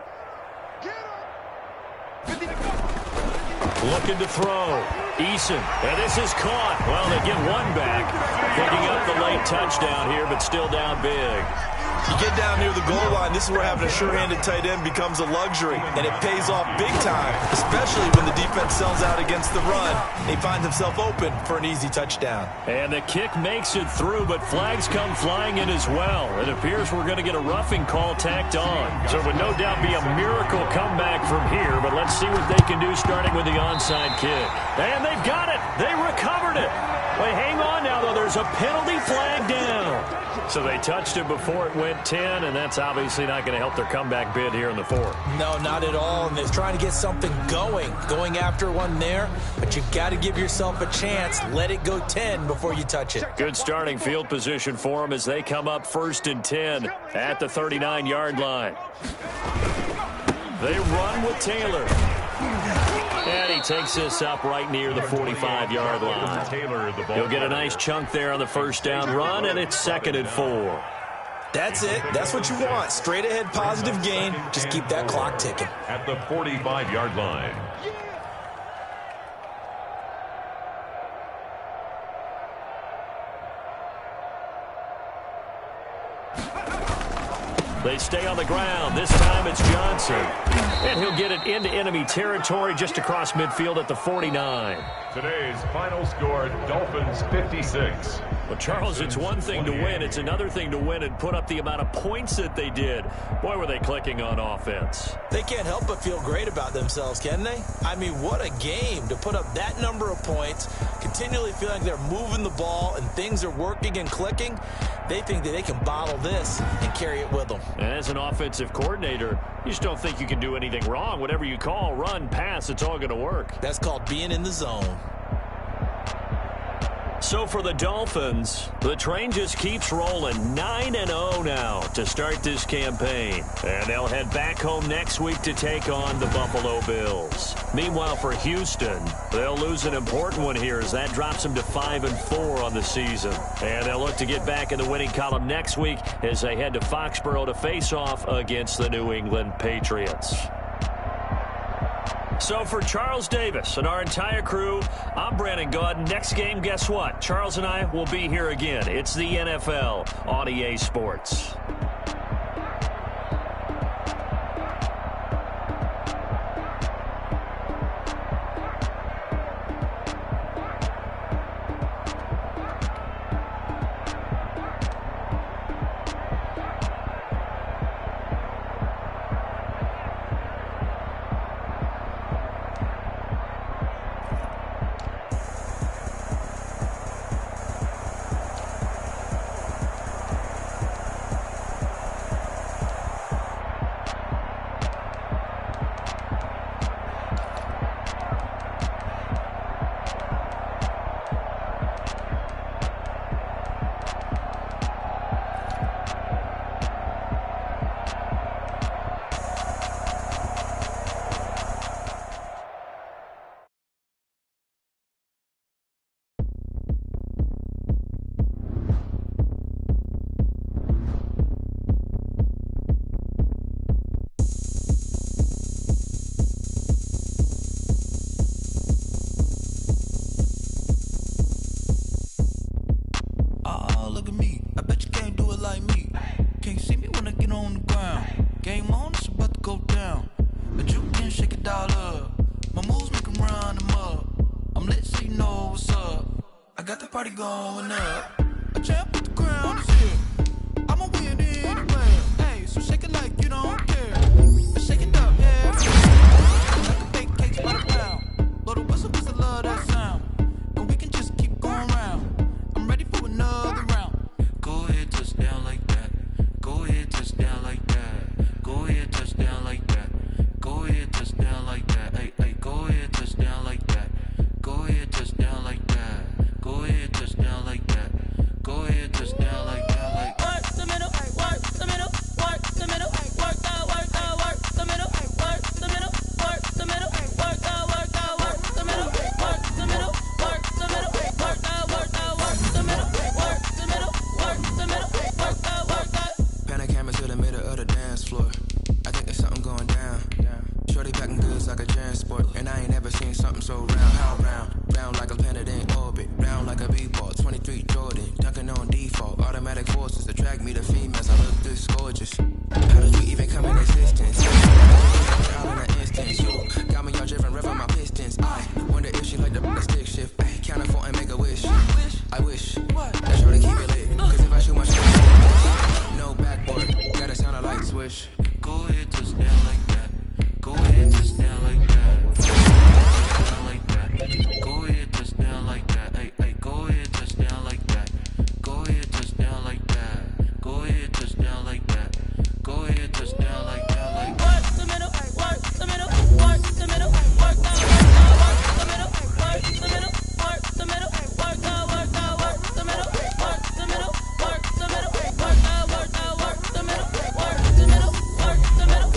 Looking to throw. Eason, and this is caught. Well, they get one back. Picking up the late touchdown here, but still down big. You get down near the goal line, this is where having a sure-handed tight end becomes a luxury, and it pays off big time, especially when the defense sells out against the run. He finds himself open for an easy touchdown. And the kick makes it through, but flags come flying in as well. It appears we're going to get a roughing call tacked on. So it would no doubt be a miracle comeback from here, but let's see what they can do starting with the onside kick. And they've got it. They recovered it. Wait, hang on now, though. There's a penalty flag down. So they touched it before it went 10, and that's obviously not going to help their comeback bid here in the 4th. No, not at all, and they're trying to get something going after one there, but you've got to give yourself a chance. Let it go 10 before you touch it. Good starting field position for them as they come up 1st and 10 at the 39-yard line. They run with Taylor. And he takes this up right near the 45-yard line. He'll get a nice chunk there on the 1st down run, and it's 2nd and 4. That's it. That's what you want. Straight ahead positive gain. Just keep that clock ticking. At the 45-yard line. They stay on the ground. This time it's Johnson. And he'll get it into enemy territory just across midfield at the 49. Today's final score, Dolphins 56. Well, Charles, it's one thing to win. It's another thing to win and put up the amount of points that they did. Boy, were they clicking on offense. They can't help but feel great about themselves, can they? I mean, what a game to put up that number of points, continually feel like they're moving the ball and things are working and clicking. They think that they can bottle this and carry it with them. And as an offensive coordinator, you just don't think you can do anything wrong. Whatever you call, run, pass, it's all going to work. That's called being in the zone. So for the Dolphins, the train just keeps rolling. 9-0 now to start this campaign. And they'll head back home next week to take on the Buffalo Bills. Meanwhile, for Houston, they'll lose an important one here as that drops them to 5-4 on the season. And they'll look to get back in the winning column next week as they head to Foxborough to face off against the New England Patriots. So for Charles Davis and our entire crew, I'm Brandon Gaudin. Next game, guess what? Charles and I will be here again. It's the NFL on EA Sports. Game on, it's about to go down. The juke can shake it all up. My moves make them run them up. I'm lit so you know what's up. I got the party going up. A champ with the crown is here. I'ma win anyway. Hey, so shake it like you don't care. Shake it up, yeah. Like a bake cakes by the pound. Blow the whistle 'cause I love that sound. And we can just keep going round. I'm ready for another round. Go ahead, touch down like that. Go ahead, touch down like that. Go ahead, touch down like that. Go ahead, touch down like that. Hey, hey, go ahead, touch down like that. Go ahead, touch down like that. Go ahead, touch down like that. Go ahead, touch down like that. Like work the middle, work the middle, work the middle, work the middle, work the middle, work the middle, work the middle, work the middle, work the middle, work the middle, work the middle, work the middle, work the. Pan a camera to the middle of the dance floor. I think there's something going down. Shorty packing goods like a transport, and I ain't never seen something so round. How round? Round like a planet in orbit, round like a b-ball. 23 Jordan, dunking on default. Automatic forces attract me to females. I look this gorgeous. How did we even come in existence? Out in an instant, you got me all driven, revving my pistons. I wonder if she like the stick shift. Ay, count it for and make a wish. I wish that shorty keep it lit, 'cause if I shoot my shot, no backboard, gotta sound a light swish. go ahead, touch down like that. Go ahead, touch down like that. Touch down like that. Go ahead, touch down like that. Hey, hey, go ahead, touch down like that. Go ahead, touch down like that. Go ahead, touch down like that. Go ahead, touch down like that. Like Work the middle, work the middle, work the middle, work the middle, work the middle, work the middle, work the middle, work the middle, work the middle, work the middle, work the middle, work the middle, work the middle, work the middle.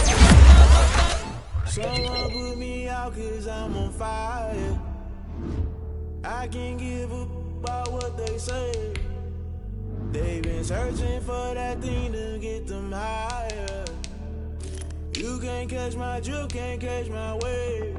Someone put me out 'cause I'm on fire. I can't give up about what they say. They've been searching for that thing to get them higher. You can't catch my drift, can't catch my wave.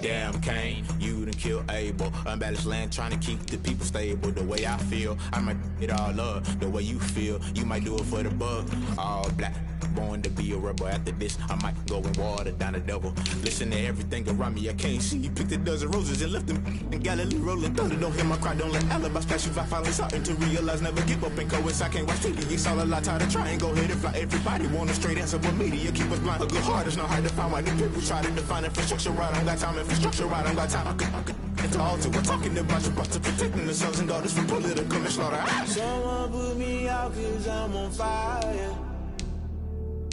Damn, Kane, you done killed Abel. Unbalanced land, trying to keep the people stable. The way I feel, I might it all up. The way you feel, you might do it for the bug. All black, born to be a rebel. After this, I might go and water down the devil. Listen to everything around me, I can't see. You picked a dozen roses and left them in Galilee rolling thunder. Don't hear my cry, don't let alibis pass you. I finally starting to realize, never give up and coincide. Can't watch TV, it's all a lot. Tired of trying, go ahead and fly. Everybody want a straight answer, but media keep us blind. A good heart is not hard to find. Why the people try to define infrastructure right? I don't got time, infrastructure right, I don't got time. I could it's all to we're talking about you, about to protecting the sons and daughters from political and slaughter. Someone put me out 'cause I'm on fire.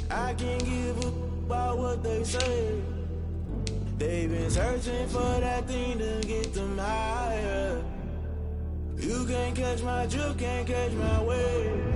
I can't give up about what they say. They've been searching for that thing to get them higher. You can't catch my drift, can't catch my wave.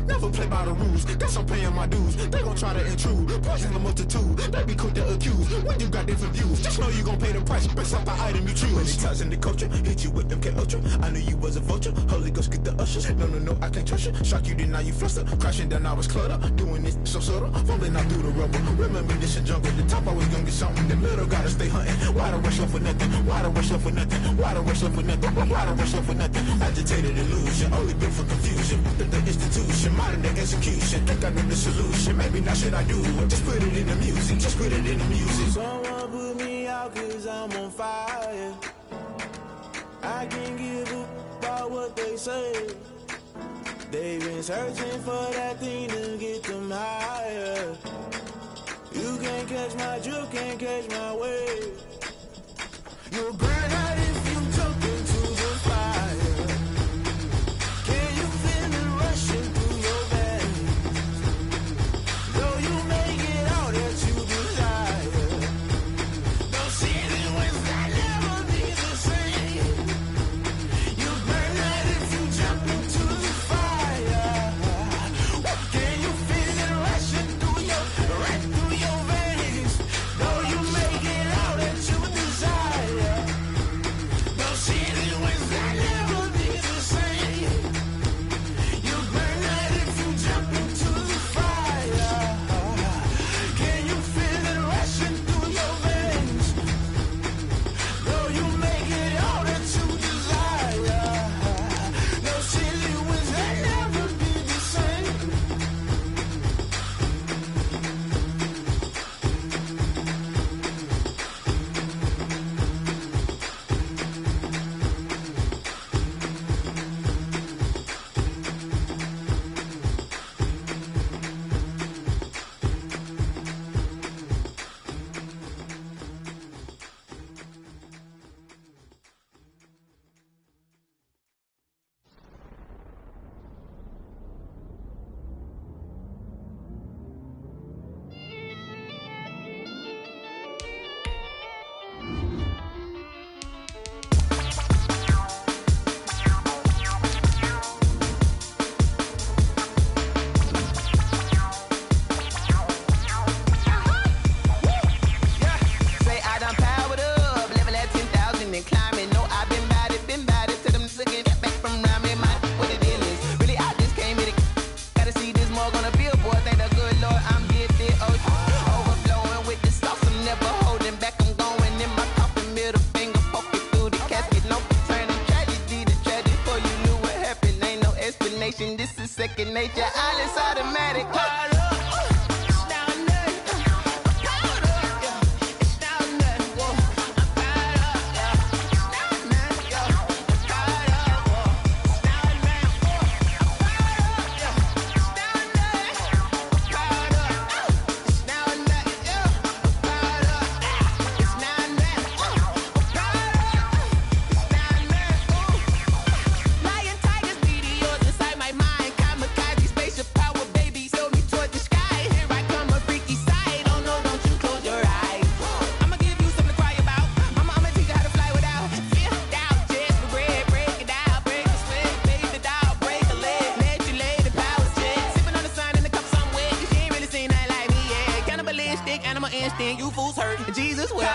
Never play by the rules, guess I'm paying my dues. They gon' try to intrude, poison the multitude. They be quick to accuse, when you got different views. Just know you gon' pay the price, based off the item you choose. Many times in the culture, hit you with them K-Ultra. I knew you was a vulture, Holy Ghost get the ushers. No, I can't trust you. Shock you, then now you fluster. Crashing down, I was cluttered. Doing this so subtle, falling out through the rubble. Remember this in jungle, the top always gonna get something. The middle gotta stay hunting. Why the rush love for nothing? Why the rush love for nothing? Why the rush love for nothing? Why the rush love for nothing? Agitated illusion, only built for confusion. The institution, modern day execution. Think I know the solution, maybe not should I do it. Just put it in the music, just put it in the music. Someone put me out 'cause I'm on fire. I can't give up about what they say. They've been searching for that thing to get them higher. You can't catch my drift, can't catch my wave. You'll burn out if you jump into the fire. Can you feel it rushing through your veins? Though you make it all that you desire. Don't see it when that never be the same. You burn out if you jump into the fire. Can you feel it rushing through your veins? Though you make it all that you desire. vacation. This is second nature. All is automatic. You fools hurt. Jesus will.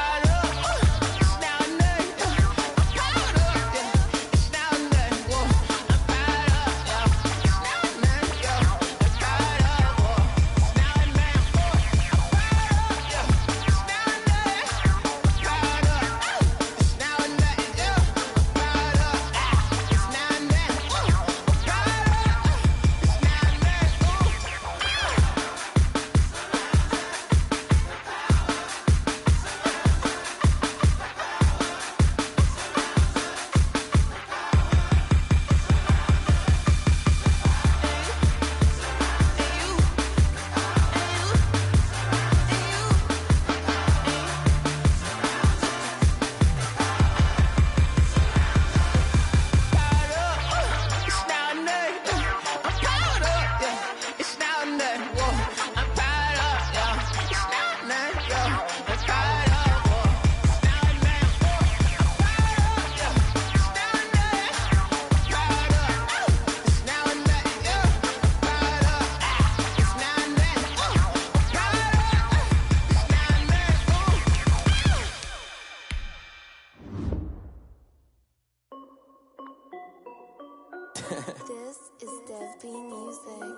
This is Dev B Music.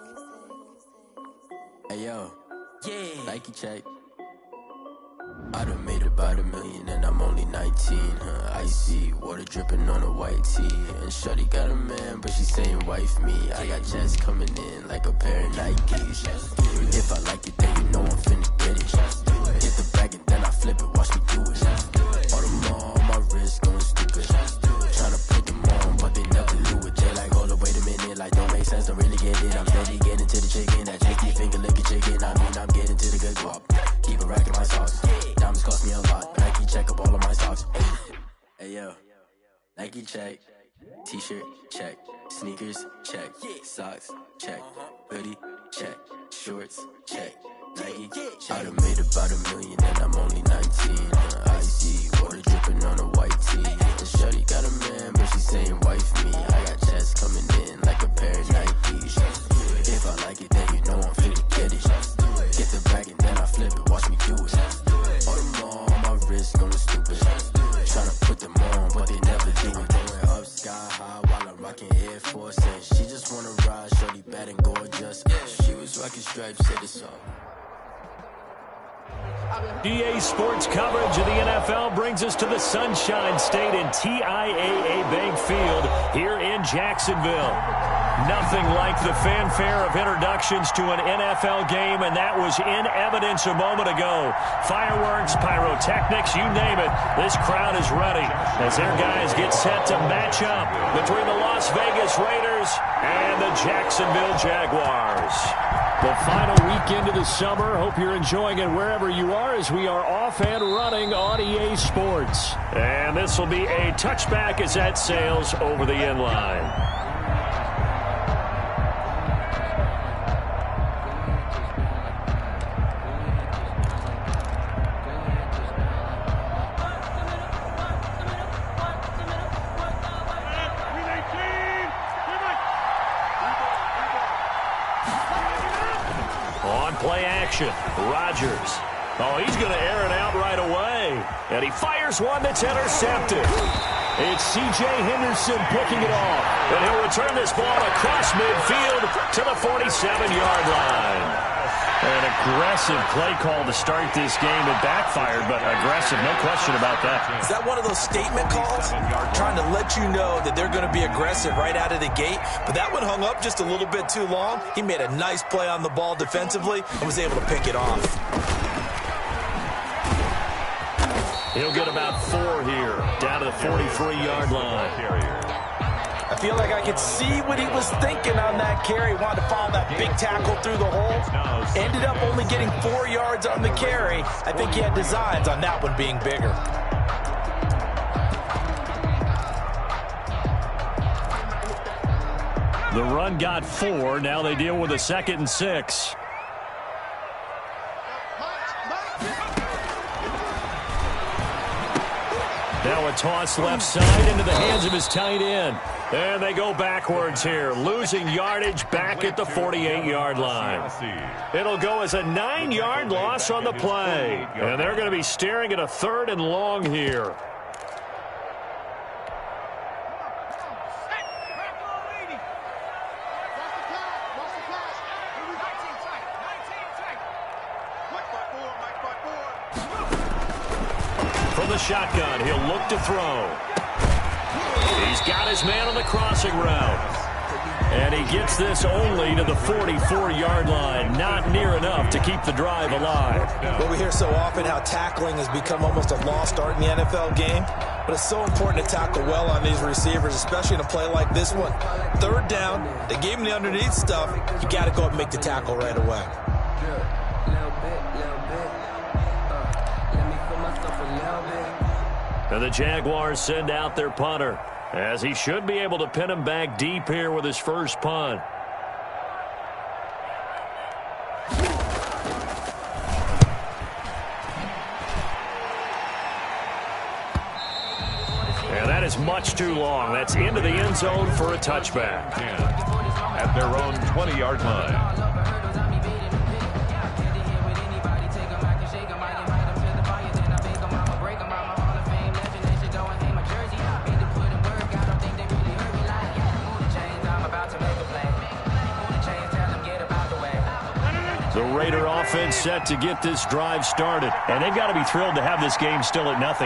Hey yo, yeah, Nike check. I done made about $1 million and I'm only 19, icy, water dripping on a white tee. And shorty got a man, but she saying wife me. I got jets coming in like a pair of Nikes. If I like it, then you know I'm finna get it. Hit the bag and then I flip it, watch me do it. All them on my wrist going stupid. Tryna put them on, but they never do it. They like, hold up, wait a minute, like don't make sense, don't really get it. I'm steady getting to the chicken, that chicky finger licking chicken. I mean, I'm getting to the good guap. Keep a rack in my socks. Diamonds cost me a lot. Nike check up all of my socks. Hey yo, Nike check. T-shirt check. Sneakers check. Socks check. Hoodie check. Shorts check. Nike. I done made about $1 million and I'm only 19. Icy, water dripping on a white tee. And shorty got a man, but she saying wife me. I got checks coming in like a pair of Nikes. If I like it, then you know I'm finna get it. Get the bag and then I flip it, watch me do it. All them on my wrist going stupid. Tryna put them on, but they never do it. Going up sky high while I'm rocking Air Force. And she just wanna ride, shorty bad and gorgeous. She was rocking stripes, said it's all. EA Sports coverage of the NFL brings us to the Sunshine State in TIAA Bank Field here in Jacksonville. Nothing like the fanfare of introductions to an NFL game, and that was in evidence a moment ago. Fireworks, pyrotechnics, you name it. This crowd is ready as their guys get set to match up between the Las Vegas Raiders and the Jacksonville Jaguars. The final weekend of the summer. Hope you're enjoying it wherever you are as we are off and running on EA Sports. And this will be a touchback as that sails over the end line. Play action. Rodgers. Oh, he's going to air it out right away. And he fires one that's intercepted. It's C.J. Henderson picking it off. And he'll return this ball across midfield to the 47-yard line. An aggressive play call to start this game. It backfired, but aggressive, no question about that. Is that one of those statement calls? Trying to let you know that they're going to be aggressive right out of the gate. But that one hung up just a little bit too long. He made a nice play on the ball defensively and was able to pick it off. He'll get about 4 here, down to the 43-yard line. I feel like I could see what he was thinking on that carry. Wanted to follow that big tackle through the hole. Ended up only getting 4 yards on the carry. I think he had designs on that one being bigger. The run got 4. Now they deal with a 2nd and 6. Now a toss left side into the hands of his tight end. And they go backwards here, losing yardage back at the 48-yard line. It'll go as a 9-yard loss on the play. And they're going to be staring at a 3rd and long here. From the shotgun, he'll look to throw. He's got his man on the crossing route. And he gets this only to the 44-yard line. Not near enough to keep the drive alive. Well, we hear so often how tackling has become almost a lost art in the NFL game. But it's so important to tackle well on these receivers, especially in a play like this one. 3rd down, they gave him the underneath stuff. You got to go up and make the tackle right away. And the Jaguars send out their punter, as he should be able to pin him back deep here with his first punt. And that is much too long. That's into the end zone for a touchback. At their own 20-yard line. The Raider offense set to get this drive started. And they've got to be thrilled to have this game still at 0-0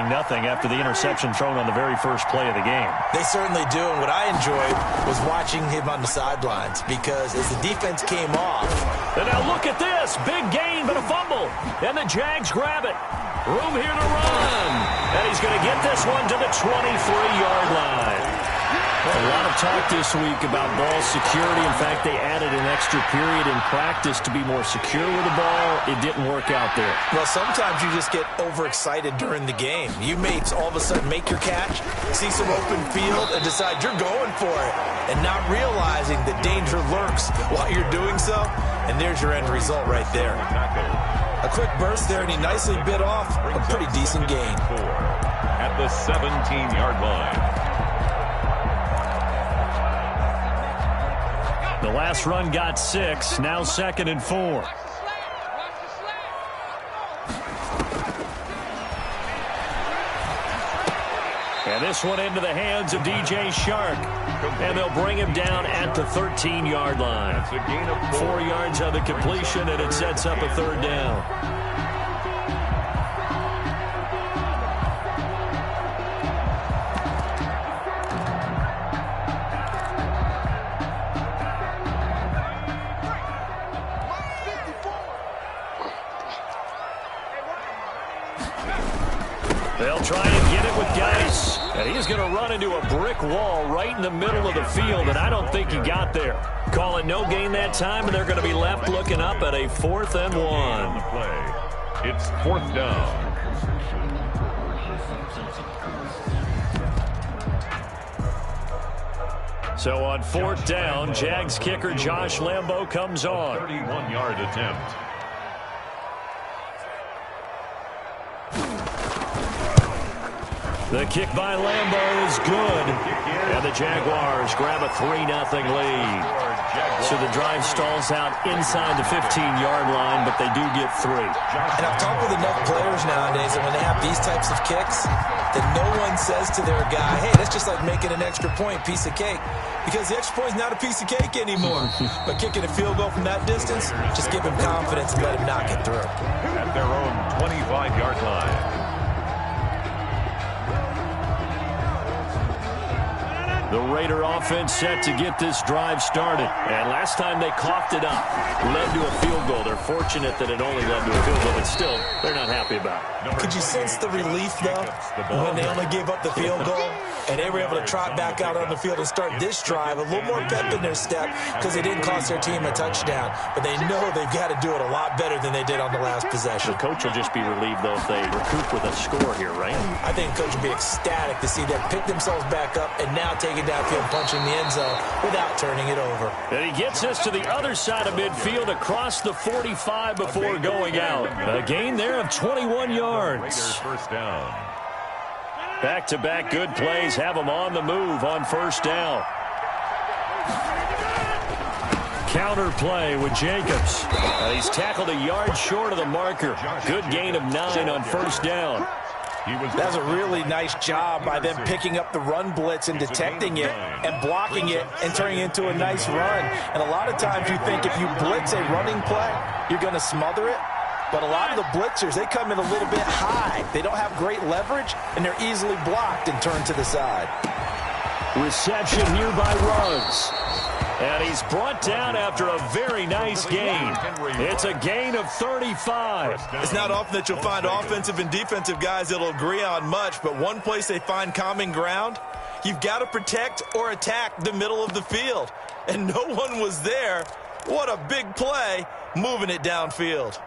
after the interception thrown on the very first play of the game. They certainly do. And what I enjoyed was watching him on the sidelines, because as the defense came off. And now look at this. Big gain, but a fumble. And the Jags grab it. Room here to run. And he's going to get this one to the 23-yard line. A lot of talk this week about ball security. In fact, they added an extra period in practice to be more secure with the ball. It didn't work out there. Well, sometimes you just get overexcited during the game. You may all of a sudden make your catch, see some open field, and decide you're going for it, and not realizing the danger lurks while you're doing so. And there's your end result right there. A quick burst there, and he nicely bit off a pretty decent gain. At the 17-yard line. The last run got 6, now 2nd and 4. And this one into the hands of DJ Shark. And they'll bring him down at the 13-yard line. 4 yards on the completion, and it sets up a 3rd down. They'll try and get it with Geis. And he's going to run into a brick wall right in the middle of the field, and I don't think he got there. Call it no gain that time, and they're going to be left looking up at a 4th and 1. It's 4th down. So on 4th down, Jags kicker Josh Lambo comes on. 31-yard attempt. The kick by Lambeau is good, and the Jaguars grab a 3-0 lead. So the drive stalls out inside the 15-yard line, but they do get 3. And I've talked with enough players nowadays that when they have these types of kicks, that no one says to their guy, hey, that's just like making an extra point, piece of cake. Because the extra point is not a piece of cake anymore. But kicking a field goal from that distance, just give him confidence and let him knock it through. At their own 25-yard line. The Raider offense set to get this drive started. And last time they coughed it up, led to a field goal. They're fortunate that it only led to a field goal, but still, they're not happy about it. Could you sense the relief, though, when they only gave up the field goal? And they were able to trot back out on the field and start this drive, a little more pep in their step because they didn't cost their team a touchdown. But they know they've got to do it a lot better than they did on the last possession. The coach will just be relieved, though, if they recoup with a score here, right? I think the coach will be ecstatic to see them pick themselves back up and now take it downfield, punching the end zone without turning it over. And he gets us to the other side of midfield across the 45 before going out. A gain there of 21 yards. First down. Back-to-back good plays have them on the move on first down. Counter play with Jacobs. He's tackled a yard short of the marker. Good gain of 9 on first down. That's a really nice job by them picking up the run blitz and detecting it and blocking it and turning it into a nice run. And a lot of times you think if you blitz a running play, you're going to smother it. But a lot of the blitzers, they come in a little bit high. They don't have great leverage, and they're easily blocked and turned to the side. Reception here by Ruggs. And he's brought down after a very nice gain. It's a gain of 35. It's not often that you'll find offensive and defensive guys that'll agree on much, but one place they find common ground, you've got to protect or attack the middle of the field. And no one was there. What a big play, moving it downfield.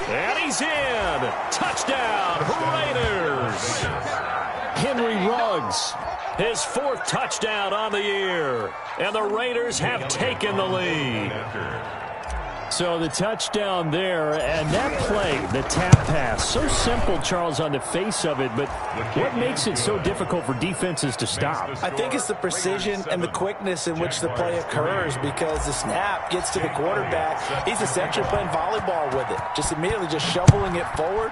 And he's in. Touchdown, Raiders. Henry Ruggs, his 4th touchdown on the year. And the Raiders have taken the lead. So the touchdown there, and that play, the tap pass, so simple, Charles, on the face of it, but what makes it so difficult for defenses to stop? I think it's the precision and the quickness in which the play occurs, because the snap gets to the quarterback. He's essentially playing volleyball with it, just immediately just shoveling it forward.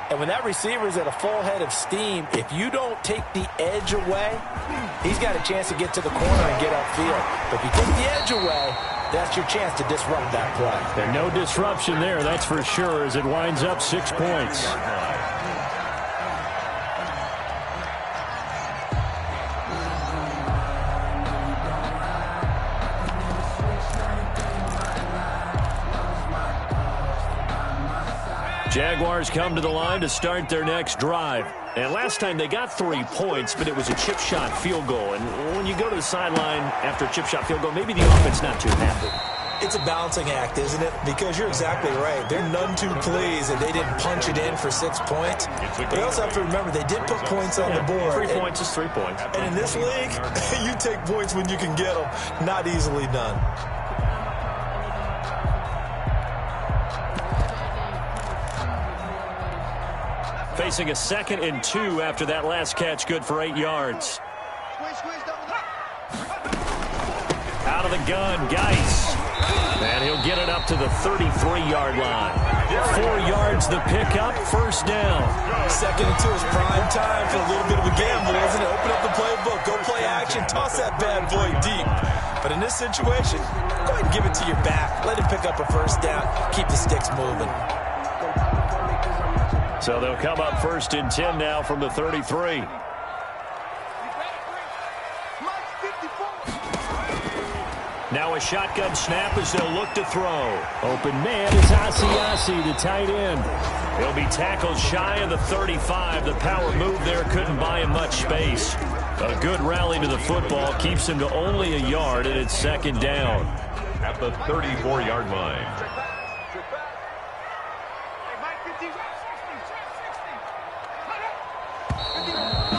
And when that receiver is at a full head of steam, if you don't take the edge away, he's got a chance to get to the corner and get upfield. But if you take the edge away, that's your chance to disrupt that play. And no disruption there, that's for sure, as it winds up 6 points. Jaguars come to the line to start their next drive. And last time they got 3 points, but it was a chip shot field goal. And when you go to the sideline after a chip shot field goal, maybe the offense not too happy. It's a balancing act, isn't it? Because you're exactly right. They're none too pleased that they didn't punch it in for 6 points. But you also have to remember they did put points on the board. 3 points is 3 points. And in this league, you take points when you can get them. Not easily done. Facing a 2nd and 2 after that last catch, good for 8 yards. Out of the gun, Geis. And he'll get it up to the 33-yard line. 4 yards the pickup, first down. 2nd and 2 is prime time for a little bit of a gamble, isn't it? Open up the playbook, go play action, toss that bad boy deep. But in this situation, go ahead and give it to your back. Let him pick up a first down, keep the sticks moving. So they'll come up 1st and 10 now from the 33. Now a shotgun snap as they'll look to throw. Open man is Asiasi, the tight end. He'll be tackled shy of the 35. The power move there couldn't buy him much space. A good rally to the football keeps him to only a yard, and it's second down. At the 34-yard line.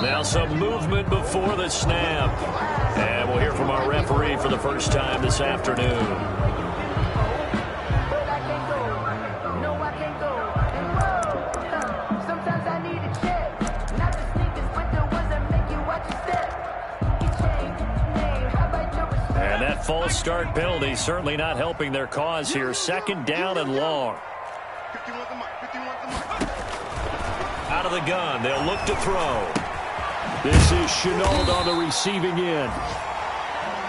Now some movement before the snap. And we'll hear from our referee for the first time this afternoon. And that false start penalty certainly not helping their cause here. Second down and long. Out of the gun, they'll look to throw. This is Chenault on the receiving end.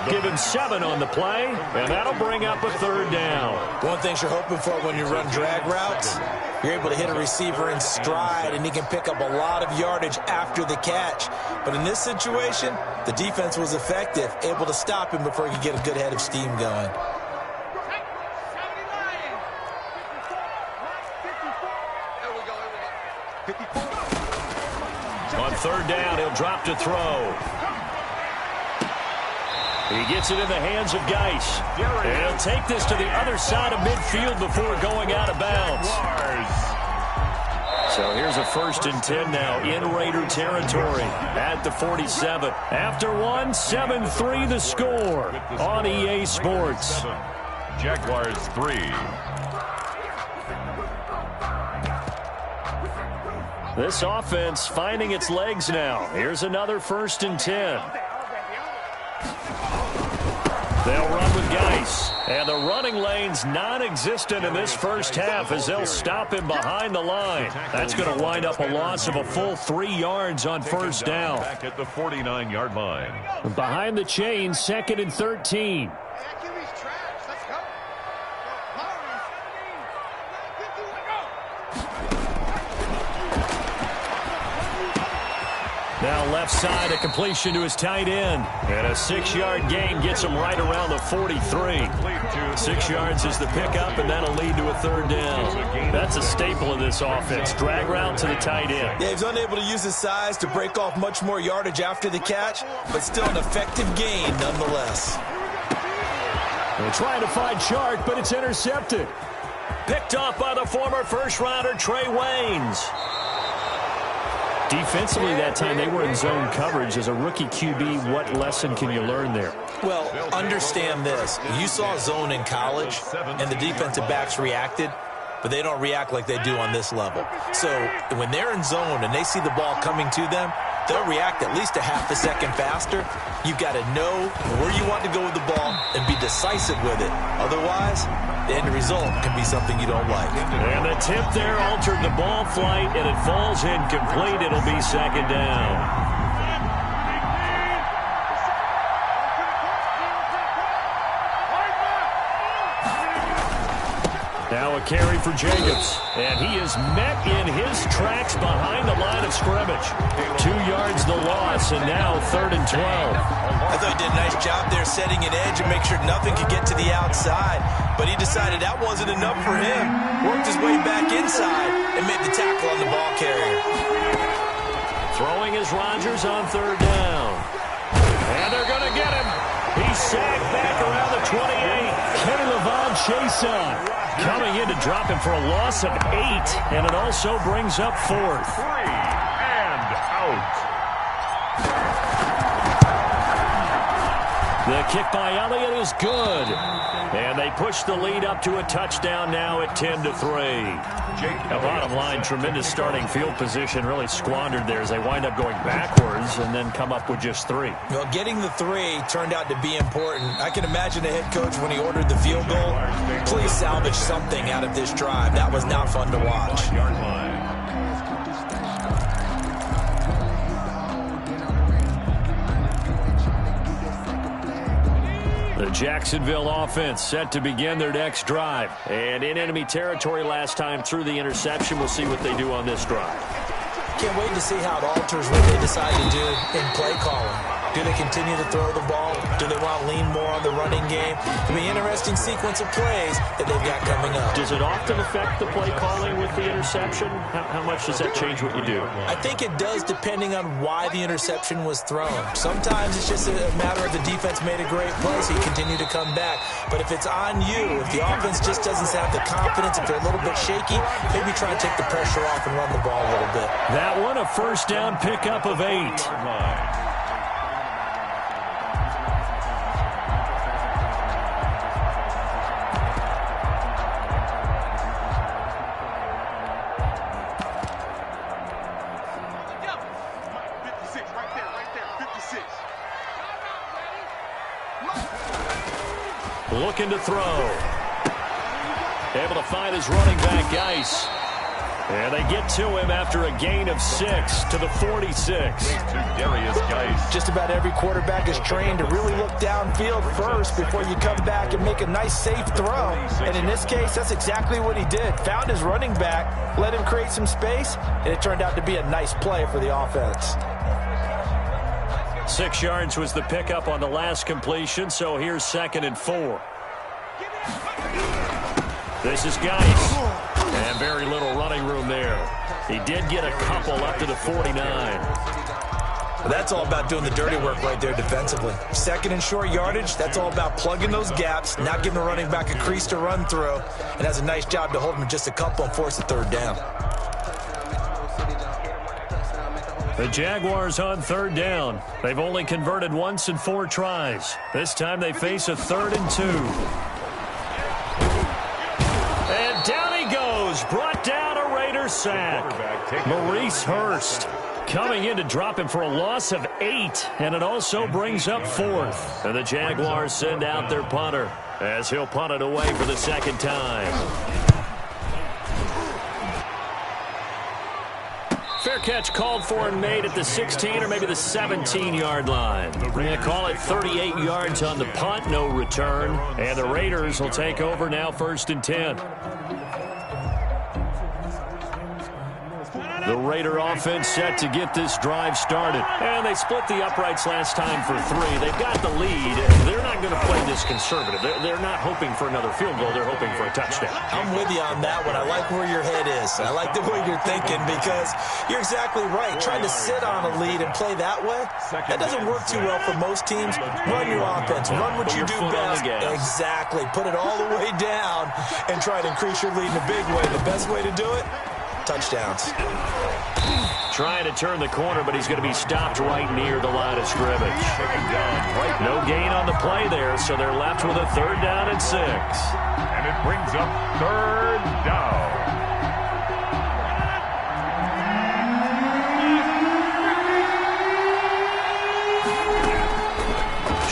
Give him 7 on the play, and that'll bring up a third down. One thing you're hoping for when you run drag routes, you're able to hit a receiver in stride, and he can pick up a lot of yardage after the catch. But in this situation, the defense was effective, able to stop him before he could get a good head of steam going. On third down, he'll drop to throw. He gets it in the hands of Geis. And he'll take this to the other side of midfield before going out of bounds. So here's a 1st and 10 now in Raider territory at the 47. After one, 7-3 the score on EA Sports. Jaguars 3. This offense finding its legs now. Here's another 1st and 10. They'll run with Geis. And the running lane's non-existent in this first half as they'll stop him behind the line. That's going to wind up a loss of a full 3 yards on first down. Back at the 49-yard line. Behind the chain, 2nd and 13. Now left side, a completion to his tight end. And a 6-yard gain gets him right around the 43. 6 yards is the pickup, and that'll lead to a third down. That's a staple of this offense. Drag route to the tight end. Yeah, he's unable to use his size to break off much more yardage after the catch, but still an effective gain nonetheless. They're trying to find Chark, but it's intercepted. Picked off by the former first-rounder Trey Waynes. Defensively that time, they were in zone coverage. As a rookie QB, what lesson can you learn there? Well, understand this. You saw zone in college, and the defensive backs reacted, but they don't react like they do on this level. So when they're in zone and they see the ball coming to them, they'll react at least a half a second faster. You've got to know where you want to go with the ball and be decisive with it. Otherwise, the end result can be something you don't like. And the tip there altered the ball flight, and it falls incomplete. It'll be second down. Now a carry for Jacobs, and he is met in his tracks behind the line of scrimmage. 2 yards the loss, and now 3rd and 12. I thought he did a nice job there setting an edge and make sure nothing could get to the outside, but he decided that wasn't enough for him. Worked his way back inside and made the tackle on the ball carrier. Throwing is Rodgers on 3rd down. And they're going to get him. He's sacked back around the 28. Kenny Lavon Chason coming in to drop him for a loss of 8, and it also brings up 4th. 3 and out. The kick by Elliott is good. And they push the lead up to a touchdown now at 10-3. The bottom line, tremendous starting field position, really squandered there as they wind up going backwards and then come up with just 3. Well, getting the 3 turned out to be important. I can imagine the head coach when he ordered the field goal. Please salvage something out of this drive. That was not fun to watch. The Jacksonville offense set to begin their next drive. And in enemy territory last time through the interception. We'll see what they do on this drive. Can't wait to see how it alters what they decide to do in play calling. Do they continue to throw the ball? Do they want to lean more on the running game? It'll be an interesting sequence of plays that they've got coming up. Does it often affect the play calling with the interception? How much does that change what you do? I think it does, depending on why the interception was thrown. Sometimes it's just a matter of the defense made a great play, so you continue to come back. But if it's on you, if the offense just doesn't have the confidence, if they're a little bit shaky, maybe try and take the pressure off and run the ball a little bit. That one, a first down pickup of 8. Looking to throw. Able to find his running back, Geis. And they get to him after a gain of 6 to the 46. To Darius Geis. Just about every quarterback is trained to really look downfield first before you come back and make a nice, safe throw. And in this case, that's exactly what he did. Found his running back, let him create some space, and it turned out to be a nice play for the offense. 6 yards was the pickup on the last completion, so here's 2nd and 4. This is Geis. And very little running room there. He did get a couple up to the 49. Well, that's all about doing the dirty work right there defensively. 2nd and short yardage, that's all about plugging those gaps, not giving the running back a crease to run through, and has a nice job to hold him just a couple and force a 3rd down. The Jaguars on 3rd down. They've only converted once in 4 tries. This time they face a 3rd and 2. And down he goes. Brought down a Raider sack. Maurice Hurst coming in to drop him for a loss of 8. And it also brings up 4th. And the Jaguars send out their punter as he'll punt it away for the 2nd time. Fair catch called for and made at the 16 or maybe the 17-yard line. We're going to call it 38 yards on the punt, no return. And the Raiders will take over now 1st and 10. The Raider offense set to get this drive started. And they split the uprights last time for 3. They've got the lead. They're not going to play this conservative. They're not hoping for another field goal. They're hoping for a touchdown. I'm with you on that one. I like where your head is. I like the way you're thinking because you're exactly right. Trying to sit on a lead and play that way, that doesn't work too well for most teams. Run your offense. Run what you do best. Exactly. Put it all the way down and try to increase your lead in a big way. The best way to do it? Touchdowns. Trying to turn the corner, but he's going to be stopped right near the line of scrimmage. No gain on the play there, so they're left with a 3rd down and 6. And it brings up 3rd down.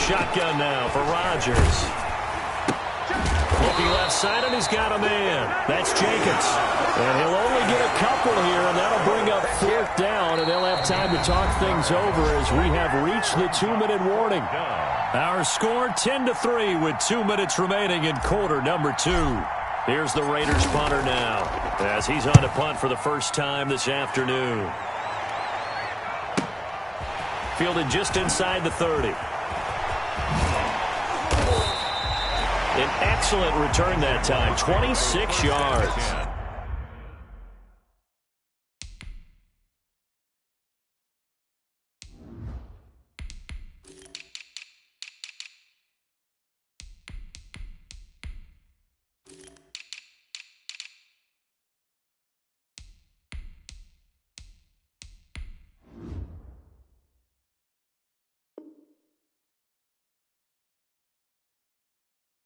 Shotgun now for Rodgers. Looking left side, and he's got a man. That's Jacobs. And he'll only get a couple here, and that'll bring up 4th down, and they'll have time to talk things over as we have reached the 2-minute warning. Our score 10-3 with 2 minutes remaining in quarter number 2. Here's the Raiders punter now as he's on to punt for the first time this afternoon. Fielded just inside the 30. An excellent return that time, 26 yards.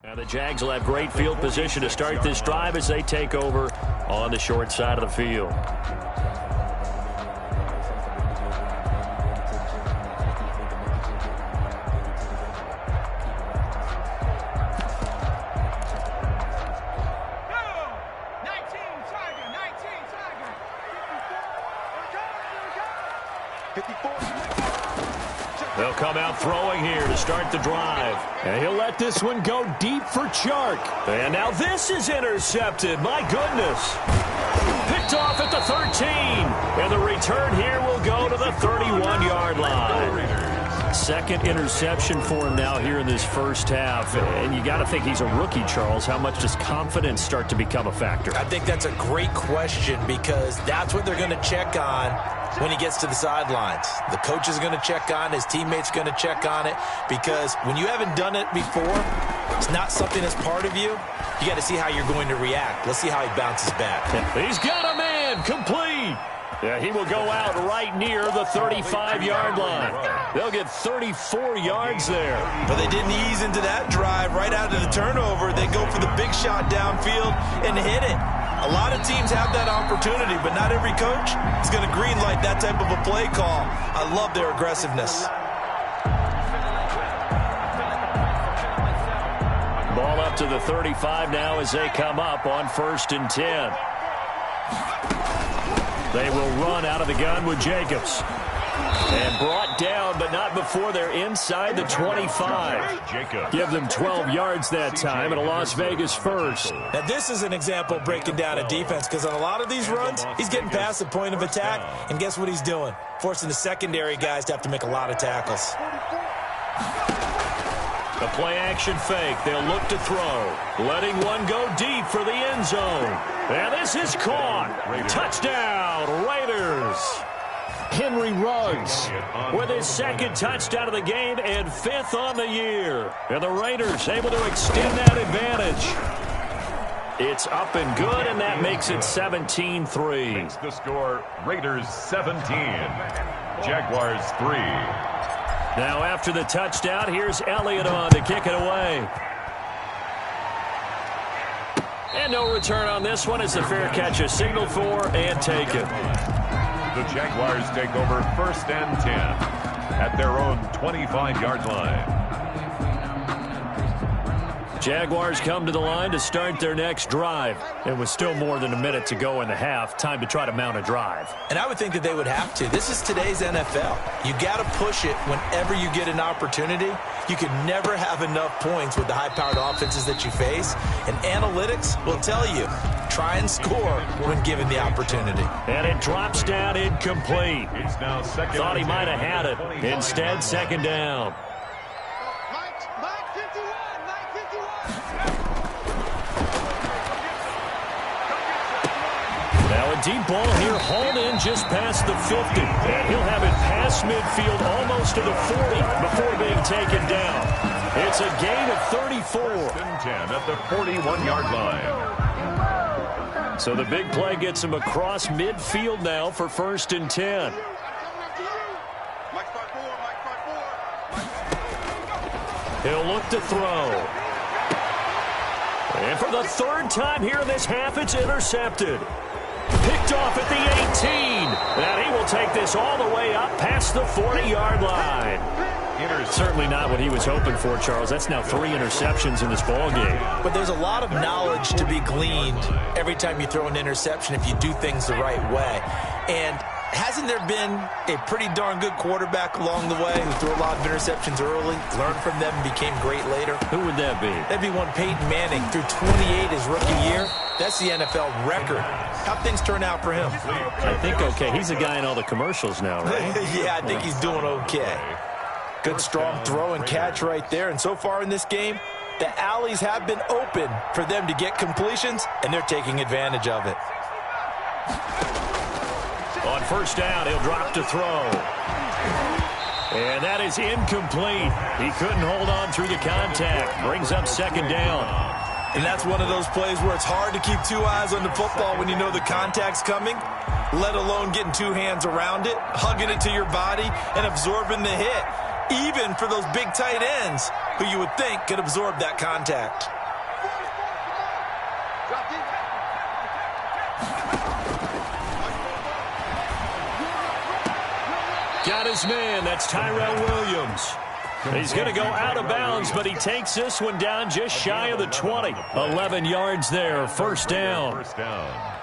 Now the Jags will have great field position to start this drive as they take over on the short side of the field. They'll come out throwing here to start the drive. And he'll let this one go deep for Chark. And now this is intercepted. My goodness. Picked off at the 13. And the return here will go to the 31-yard line. second interception for him now here in this first half. And you got to think he's a rookie, Charles. How much does confidence start to become a factor? I think that's a great question because that's what they're going to check on when he gets to the sidelines. The coach is going to check on, his teammates going to check on it, because when you haven't done it before, it's not something that's part of you. You got to see how you're going to react. Let's see how he bounces back. He's got a man, complete. Yeah, he will go out right near the 35-yard line. They'll get 34 yards there. But they didn't ease into that drive right out of the turnover. They go for the big shot downfield and hit it. A lot of teams have that opportunity, but not every coach is going to green light that type of a play call. I love their aggressiveness. Ball up to the 35 now as they come up on 1st and 10. They will run out of the gun with Jacobs. And brought down, but not before they're inside the 25. Give them 12 yards that time and a Las Vegas first. Now, this is an example of breaking down a defense, because on a lot of these runs, he's getting past the point of attack, and guess what he's doing? Forcing the secondary guys to have to make a lot of tackles. The play-action fake. They'll look to throw. Letting one go deep for the end zone. And this is caught. Touchdown, Raiders. Henry Ruggs with his second touchdown of the game and 5th on the year. And the Raiders able to extend that advantage. It's up and good, and that makes it 17-3. Makes the score Raiders 17, Jaguars 3. Now after the touchdown, here's Elliott on to kick it away. And no return on this one. It's a fair catch, a signal for and taken. The Jaguars take over 1st and 10 at their own 25-yard line. Jaguars come to the line to start their next drive. It was still more than a minute to go in the half. Time to try to mount a drive. And I would think that they would have to. This is today's NFL. You got to push it whenever you get an opportunity. You can never have enough points with the high-powered offenses that you face. And analytics will tell you, try and score when given the opportunity. And it drops down incomplete. It's now second. Thought he might have had it. Instead, second down. Now a deep ball here, hauled in just past the 50. And he'll have it past midfield almost to the 40 before being taken down. It's a gain of 34. 1st and 10 at the 41-yard line. So the big play gets him across midfield now for 1st and 10. He'll look to throw. And for the 3rd time here in this half, it's intercepted. Picked off at the 18. And he will take this all the way up past the 40-yard line. Certainly not what he was hoping for, Charles. That's now 3 interceptions in this ball game. But there's a lot of knowledge to be gleaned every time you throw an interception if you do things the right way. And hasn't there been a pretty darn good quarterback along the way who threw a lot of interceptions early, learned from them, and became great later? Who would that be? That'd be one Peyton Manning. Threw 28 his rookie year. That's the NFL record. How'd things turn out for him? I think okay. He's a guy in all the commercials now, right? Yeah, I think he's doing okay. Good, strong throw and catch right there. And so far in this game, the alleys have been open for them to get completions, and they're taking advantage of it. On 1st down, he'll drop to throw. And that is incomplete. He couldn't hold on through the contact. Brings up 2nd down. And that's one of those plays where it's hard to keep 2 eyes on the football when you know the contact's coming, let alone getting 2 hands around it, hugging it to your body, and absorbing the hit, even for those big tight ends who you would think could absorb that contact. Got his man. That's Tyrell Williams. He's going to go out of bounds, but he takes this one down just shy of the 20. 11 yards there, 1st down. 1st down.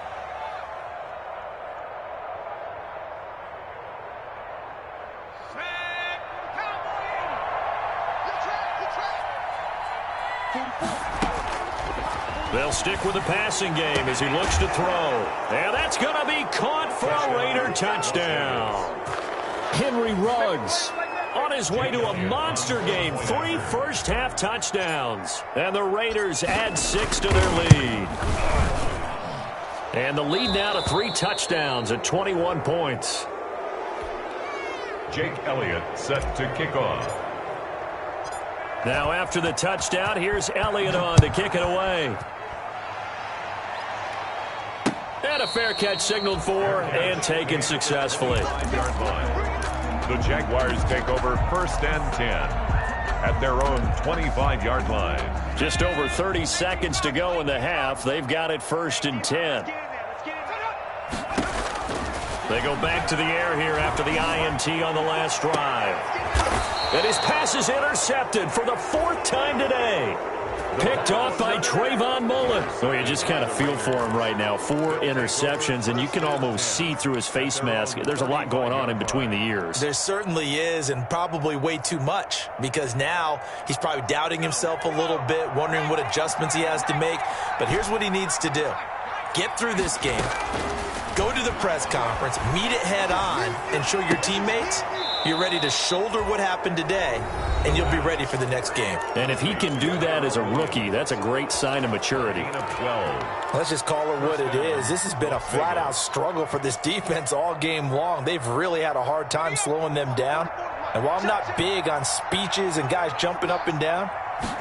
They'll stick with the passing game as he looks to throw. And that's going to be caught for a Raider touchdown. Henry Ruggs on his way to a monster game. 3 first-half touchdowns. And the Raiders add 6 to their lead. And the lead now to 3 touchdowns at 21 points. Jake Elliott set to kick off. Now after the touchdown, here's Elliott on to kick it away. And a fair catch signaled for and taken successfully. The Jaguars take over 1st and 10 at their own 25-yard line. Just over 30 seconds to go in the half. They've got it 1st and 10. They go back to the air here after the INT on the last drive. And his pass is intercepted for the 4th time today. Picked off by Trayvon Mullen. So you just kind of feel for him right now. 4 interceptions, and you can almost see through his face mask. There's a lot going on in between the ears. There certainly is, and probably way too much, because now he's probably doubting himself a little bit, wondering what adjustments he has to make. But here's what he needs to do. Get through this game. Go to the press conference, meet it head on, and show your teammates you're ready to shoulder what happened today, and you'll be ready for the next game. And if he can do that as a rookie, that's a great sign of maturity. Let's just call it what it is. This has been a flat-out struggle for this defense all game long. They've really had a hard time slowing them down. And while I'm not big on speeches and guys jumping up and down,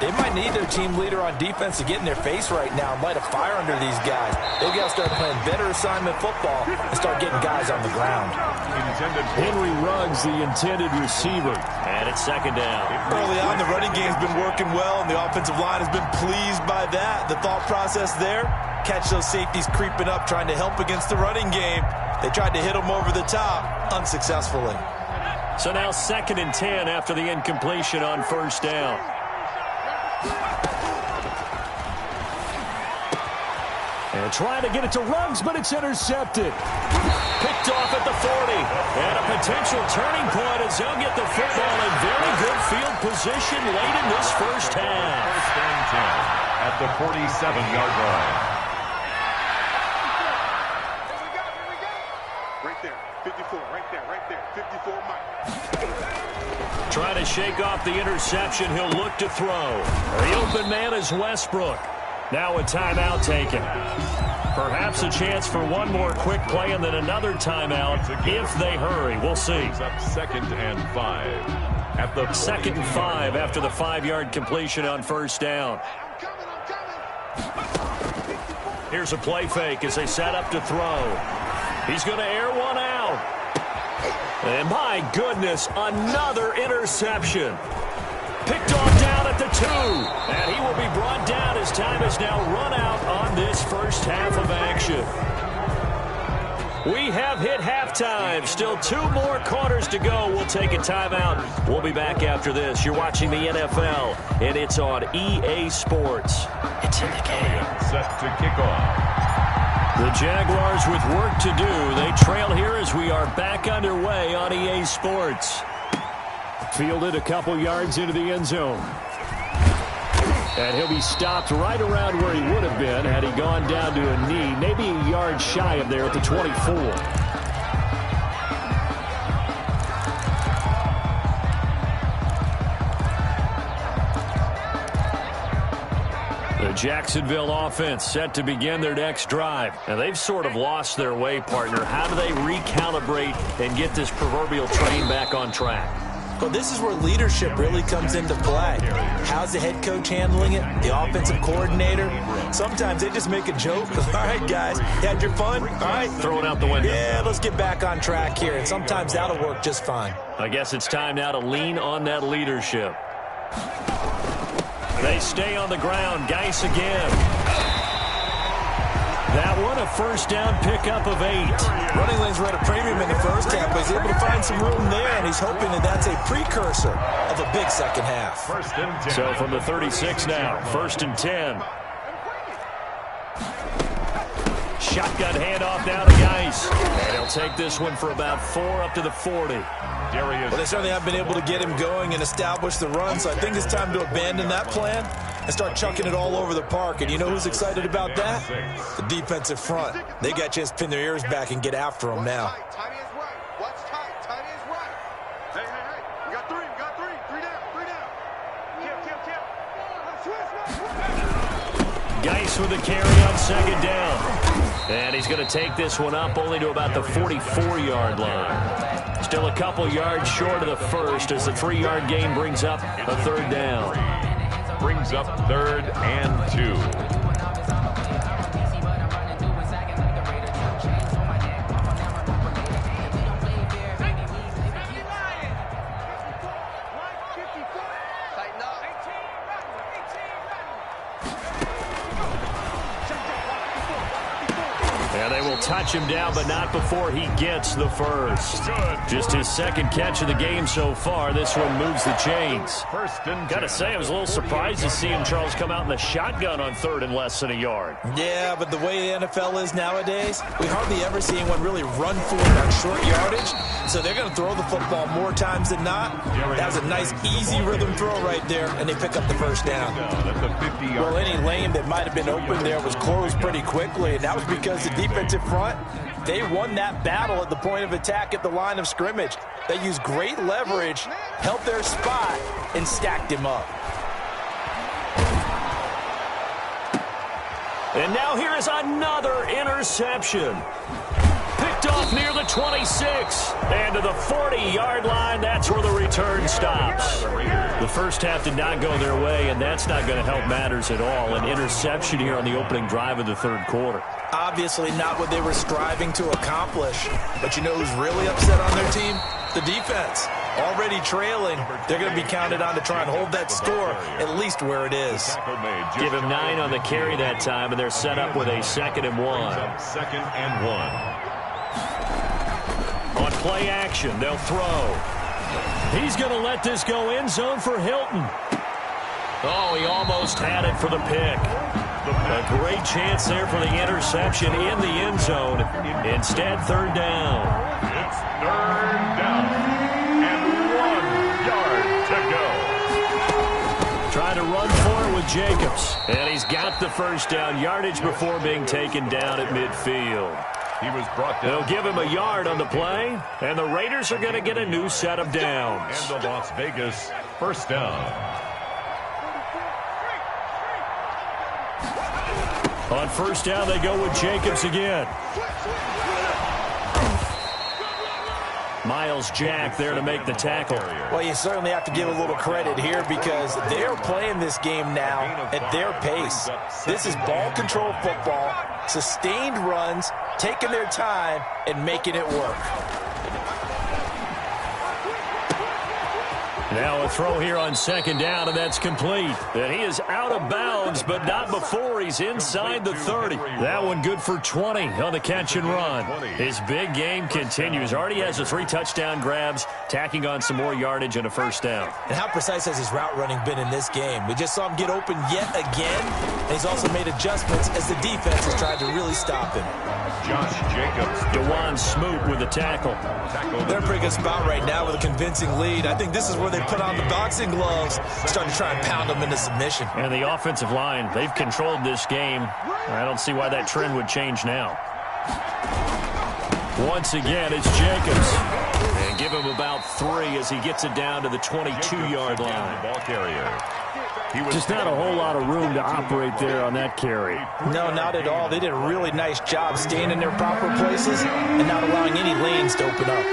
they might need their team leader on defense to get in their face right now and light a fire under these guys. They've got to start playing better assignment football and start getting guys on the ground. Henry Ruggs, the intended receiver. And it's 2nd down. Early on, the running game's been working well, and the offensive line has been pleased by that. The thought process there, catch those safeties creeping up, trying to help against the running game. They tried to hit them over the top, unsuccessfully. So now 2nd and 10 after the incompletion on 1st down. And trying to get it to Ruggs, but it's intercepted. Picked off at the 40. And a potential turning point as they'll get the football in very good field position late in this first half. 1st and 10 at the 47-yard line. Right there, 54, right there, 54 Mike. Trying to shake off the interception. He'll look to throw. The open man is Westbrook. Now a timeout taken. Perhaps a chance for one more quick play and then another timeout if they hurry. We'll see. Up 2nd and 5 at the 2nd and 5 after the 5-yard completion on 1st down. Here's a play fake as they set up to throw. He's going to air one out. And my goodness, another interception. Picked off down at the 2. And he will be brought down as time has now run out on this first half of action. We have hit halftime. Still 2 more quarters to go. We'll take a timeout. We'll be back after this. You're watching the NFL, and it's on EA Sports. It's in the game. Set to kick off. The Jaguars with work to do. They trail here as we are back underway on EA Sports. Fielded a couple yards into the end zone. And he'll be stopped right around where he would have been had he gone down to a knee, maybe a yard shy of there at the 24. The Jacksonville offense set to begin their next drive. And they've sort of lost their way, partner. How do they recalibrate and get this proverbial train back on track? Well, this is where leadership really comes into play. How's the head coach handling it? The offensive coordinator? Sometimes they just make a joke. All right, guys, you had your fun? All right. Throw it out the window. Yeah, let's get back on track here. And sometimes that'll work just fine. I guess it's time now to lean on that leadership. They stay on the ground. Geis again. That one, a first down pickup of 8. Running lanes were at a premium in the first half, but he's able to find some room there, and he's hoping that that's a precursor of a big second half. 1st and 10. So from the 36 now, 1st and 10. Shotgun handoff now to Geis. And he'll take this one for about 4 up to the 40. Well, they certainly have been able to get him going and establish the run, so I think it's time to abandon that plan and start chucking it all over the park. And you know who's excited about that? The defensive front. They got a chance to pin their ears back and get after him now. Timing is right. Watch time. Timing is right. Hey, we got 3. Jacobs with the carry on second down. And he's going to take this one up only to about the 44-yard line. Still a couple yards short of the first as the 3-yard gain brings up a third down. Brings up 3rd and 2. Touch him down, but not before he gets the first. Just his second catch of the game so far. This one moves the chains. Gotta say, I was a little surprised to see him, Charles, come out in the shotgun on 3rd and less than a yard. Yeah, but the way the NFL is nowadays, we hardly ever see anyone really run for it on short yardage. So they're going to throw the football more times than not. That was a nice, easy rhythm throw right there, and they pick up the first down. Well, any lane that might have been open there was closed pretty quickly, and that was because the defensive front, they won that battle at the point of attack at the line of scrimmage. They used great leverage, held their spot, and stacked him up. And now here is another interception. Picked off near the 26. And to the 40-yard line, that's where the return stops. The first half did not go their way, and that's not going to help matters at all. An interception here on the opening drive of the third quarter. Obviously not what they were striving to accomplish. But you know who's really upset on their team? The defense. Already trailing. They're going to be counted on to try and hold that score at least where it is. Give him 9 on the carry that time, and they're set up with a 2nd and 1. 2nd and 1. On play action, they'll throw. He's going to let this go end zone for Hilton. Oh, he almost had it for the pick. A great chance there for the interception in the end zone. Instead, 3rd down. It's 3rd down. And 1 yard to go. Trying to run for it with Jacobs. And he's got the first down yardage before being taken down at midfield. He was brought down. They'll give him a yard on the play, and the Raiders are going to get a new set of downs. And the Las Vegas first down. On first down, they go with Jacobs again. Miles Jack there to make the tackle. Well, you certainly have to give a little credit here because they're playing this game now at their pace. This is ball control football, sustained runs, taking their time, and making it work. Now a throw here on 2nd down, and that's complete. And he is out of bounds, but not before he's inside the 30. That one good for 20 on the catch and run. His big game continues. Already has the 3 touchdown grabs, tacking on some more yardage and a first down. And how precise has his route running been in this game? We just saw him get open yet again, and he's also made adjustments as the defense has tried to really stop him. Josh Jacobs. DeJuan Smoot with the tackle. They're in a pretty good spot right now with a convincing lead. I think this is where they put on the boxing gloves, start to try and pound them into submission. And the offensive line, they've controlled this game. I don't see why that trend would change now. Once again, it's Jacobs. And give him about 3 as he gets it down to the 22-yard line. Ball carrier. Just not a whole lot of room to operate there on that carry. No, not at all. They did a really nice job staying in their proper places and not allowing any lanes to open up.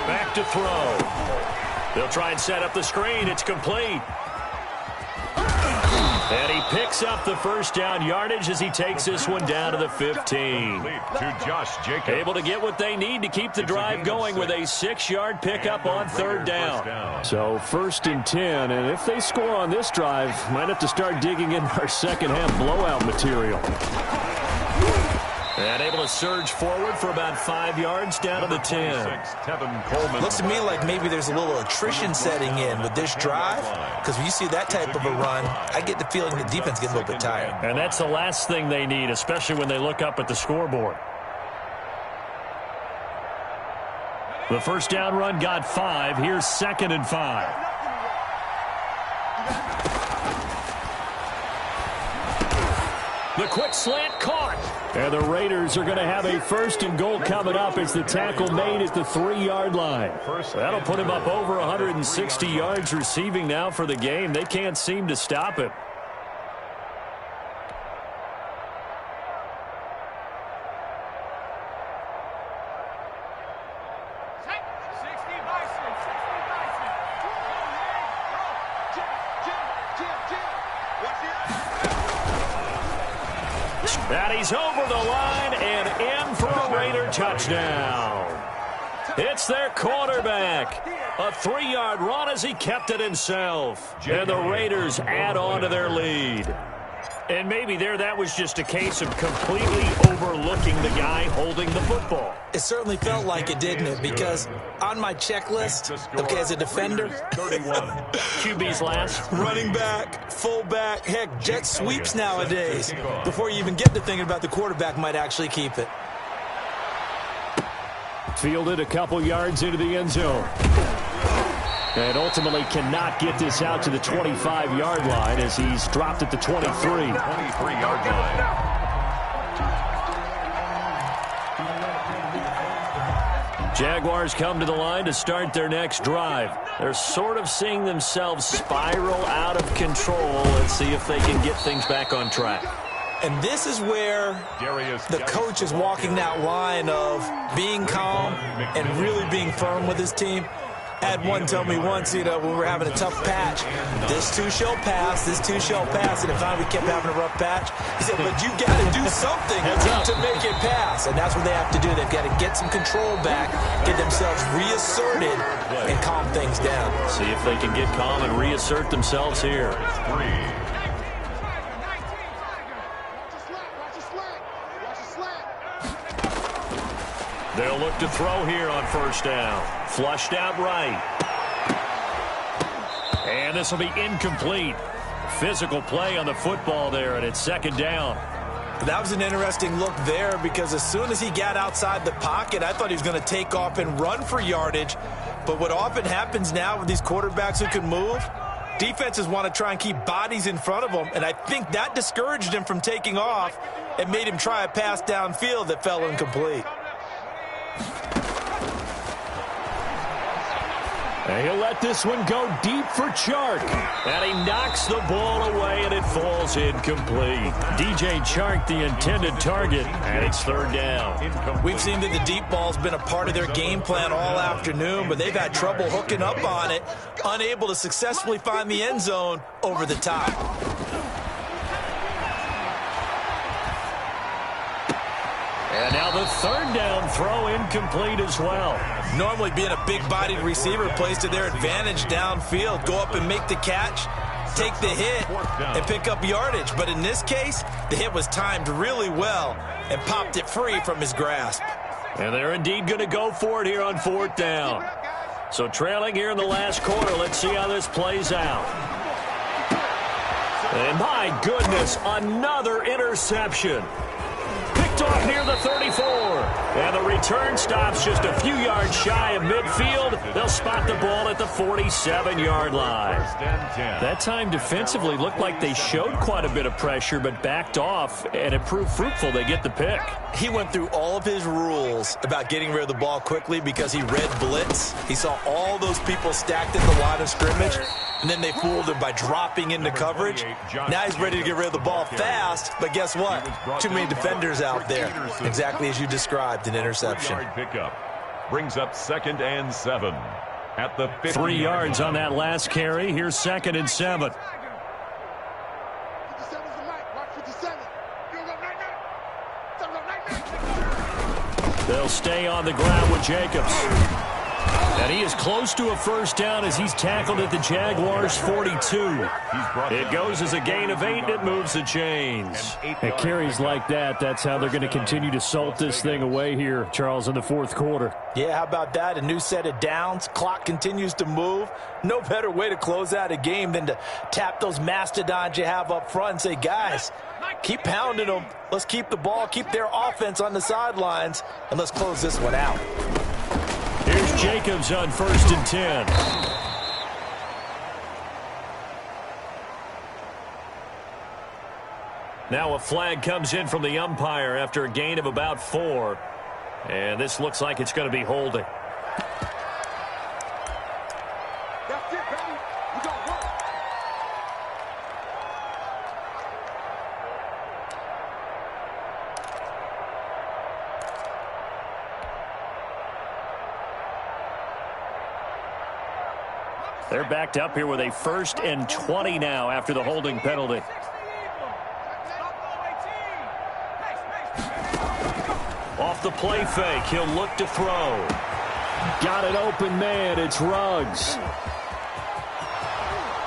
Back to throw. They'll try and set up the screen. It's complete. And he picks up the first down yardage as he takes this one down to the 15. To Josh Jacobs. Able to get what they need to keep the drive going with a 6-yard pickup on 3rd down. So 1st and 10, and if they score on this drive, might have to start digging in our second half blowout material. And able to surge forward for about 5 yards down to the 10. Looks to me like maybe there's a little attrition setting in with this drive, because when you see that type of a run, I get the feeling the defense gets a little bit tired. And that's the last thing they need, especially when they look up at the scoreboard. The first down run got 5. Here's 2nd and 5. The quick slant caught. And the Raiders are going to have a 1st and goal coming up as the tackle made at the 3-yard line. That'll put him up over 160 yards receiving now for the game. They can't seem to stop it. And he's over the line and in for a Raider touchdown. It's their quarterback. A 3-yard run as he kept it himself. And the Raiders add on to their lead. And maybe that was just a case of completely overlooking the guy holding the football. It certainly felt like it, didn't it? Because on my checklist, okay, as a defender, 31. QB's last. Running back, fullback, heck, jet sweeps nowadays. Before you even get to thinking about the quarterback might actually keep it. Fielded a couple yards into the end zone. And ultimately cannot get this out to the 25-yard line as he's dropped at the 23. 23-yard line. Jaguars come to the line to start their next drive. They're sort of seeing themselves spiral out of control. Let's see if they can get things back on track. And this is where the coach is walking that line of being calm and really being firm with his team. I had one tell me once, when we were having a tough patch, this too shall pass, and if finally we kept having a rough patch, he said, but you got to do something to make it pass, and that's what they have to do. They've got to get some control back, get themselves reasserted, and calm things down. See if they can get calm and reassert themselves here. They'll look to throw here on first down. Flushed out right. And this will be incomplete. Physical play on the football there, and it's second down. That was an interesting look there because as soon as he got outside the pocket, I thought he was going to take off and run for yardage. But what often happens now with these quarterbacks who can move, defenses want to try and keep bodies in front of them, and I think that discouraged him from taking off and made him try a pass downfield that fell incomplete. And he'll let this one go deep for Chark. And he knocks the ball away, and it falls incomplete. DJ Chark, the intended target, and it's third down. We've seen that the deep ball's been a part of their game plan all afternoon, but they've had trouble hooking up on it, unable to successfully find the end zone over the top. And now the third down throw incomplete as well. Normally being a big-bodied receiver plays to their advantage downfield. Go up and make the catch, take the hit, and pick up yardage. But in this case, the hit was timed really well and popped it free from his grasp. And they're indeed going to go for it here on fourth down. So trailing here in the last quarter, let's see how this plays out. And my goodness, another interception. Off near the 34. And the return stops just a few yards shy of midfield. They'll spot the ball at the 47-yard line. That time defensively looked like they showed quite a bit of pressure but backed off, and it proved fruitful. They get the pick. He went through all of his rules about getting rid of the ball quickly because he read blitz. He saw all those people stacked at the line of scrimmage, and then they fooled him by dropping into coverage. Now he's ready to get rid of the ball fast, but guess what? Too many defenders out there. Exactly as you described, an interception. Pickup brings up 2nd and 7 at the 50. 3 yards on that last carry. Here's 2nd and 7. They'll stay on the ground with Jacobs. And he is close to a first down as he's tackled at the Jaguars' 42. It goes as a gain of 8, and it moves the chains. And carries like that, that's how they're going to continue to salt this thing away here, Charles, in the fourth quarter. Yeah, how about that? A new set of downs. Clock continues to move. No better way to close out a game than to tap those mastodons you have up front and say, guys, keep pounding them. Let's keep the ball, keep their offense on the sidelines, and let's close this one out. Here's Jacobs on 1st and 10. Now a flag comes in from the umpire after a gain of about 4. And this looks like it's going to be holding. That's it, baby. We got work. They're backed up here with a 1st and 20 now after the holding penalty. Off the play fake, he'll look to throw. Got an open man, it's Ruggs.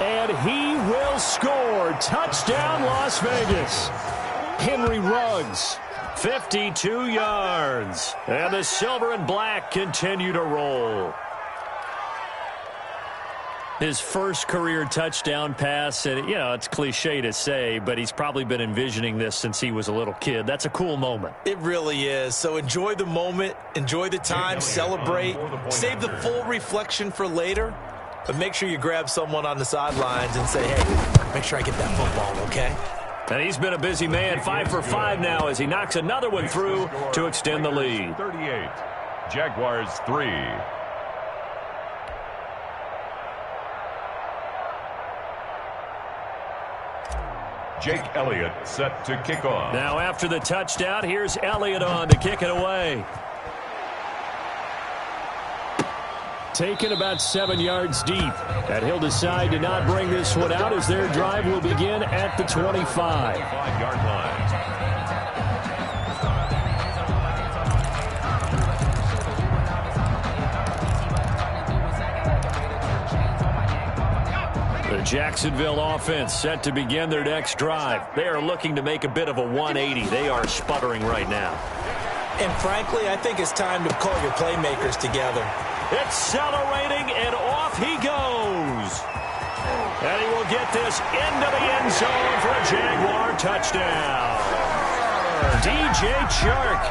And he will score. Touchdown, Las Vegas. Henry Ruggs, 52 yards. And the silver and black continue to roll. His first career touchdown pass, and, you know, it's cliche to say, but he's probably been envisioning this since he was a little kid. That's a cool moment. It really is. So enjoy the moment, enjoy the time, celebrate, save the full reflection for later, but make sure you grab someone on the sidelines and say, hey, make sure I get that football, okay? And he's been a busy man, 5 for 5 now as he knocks another one through to extend the lead. 38, Jaguars 3. Jake Elliott set to kick off. Now after the touchdown, here's Elliott on to kick it away. Taken about 7 yards deep. And he'll decide to not bring this one out as their drive will begin at the 25. 5-yard line. The Jacksonville offense set to begin their next drive. They are looking to make a bit of a 180. They are sputtering right now. And frankly, I think it's time to call your playmakers together. Accelerating, and off he goes. And he will get this into the end zone for a Jaguar touchdown. DJ Chark,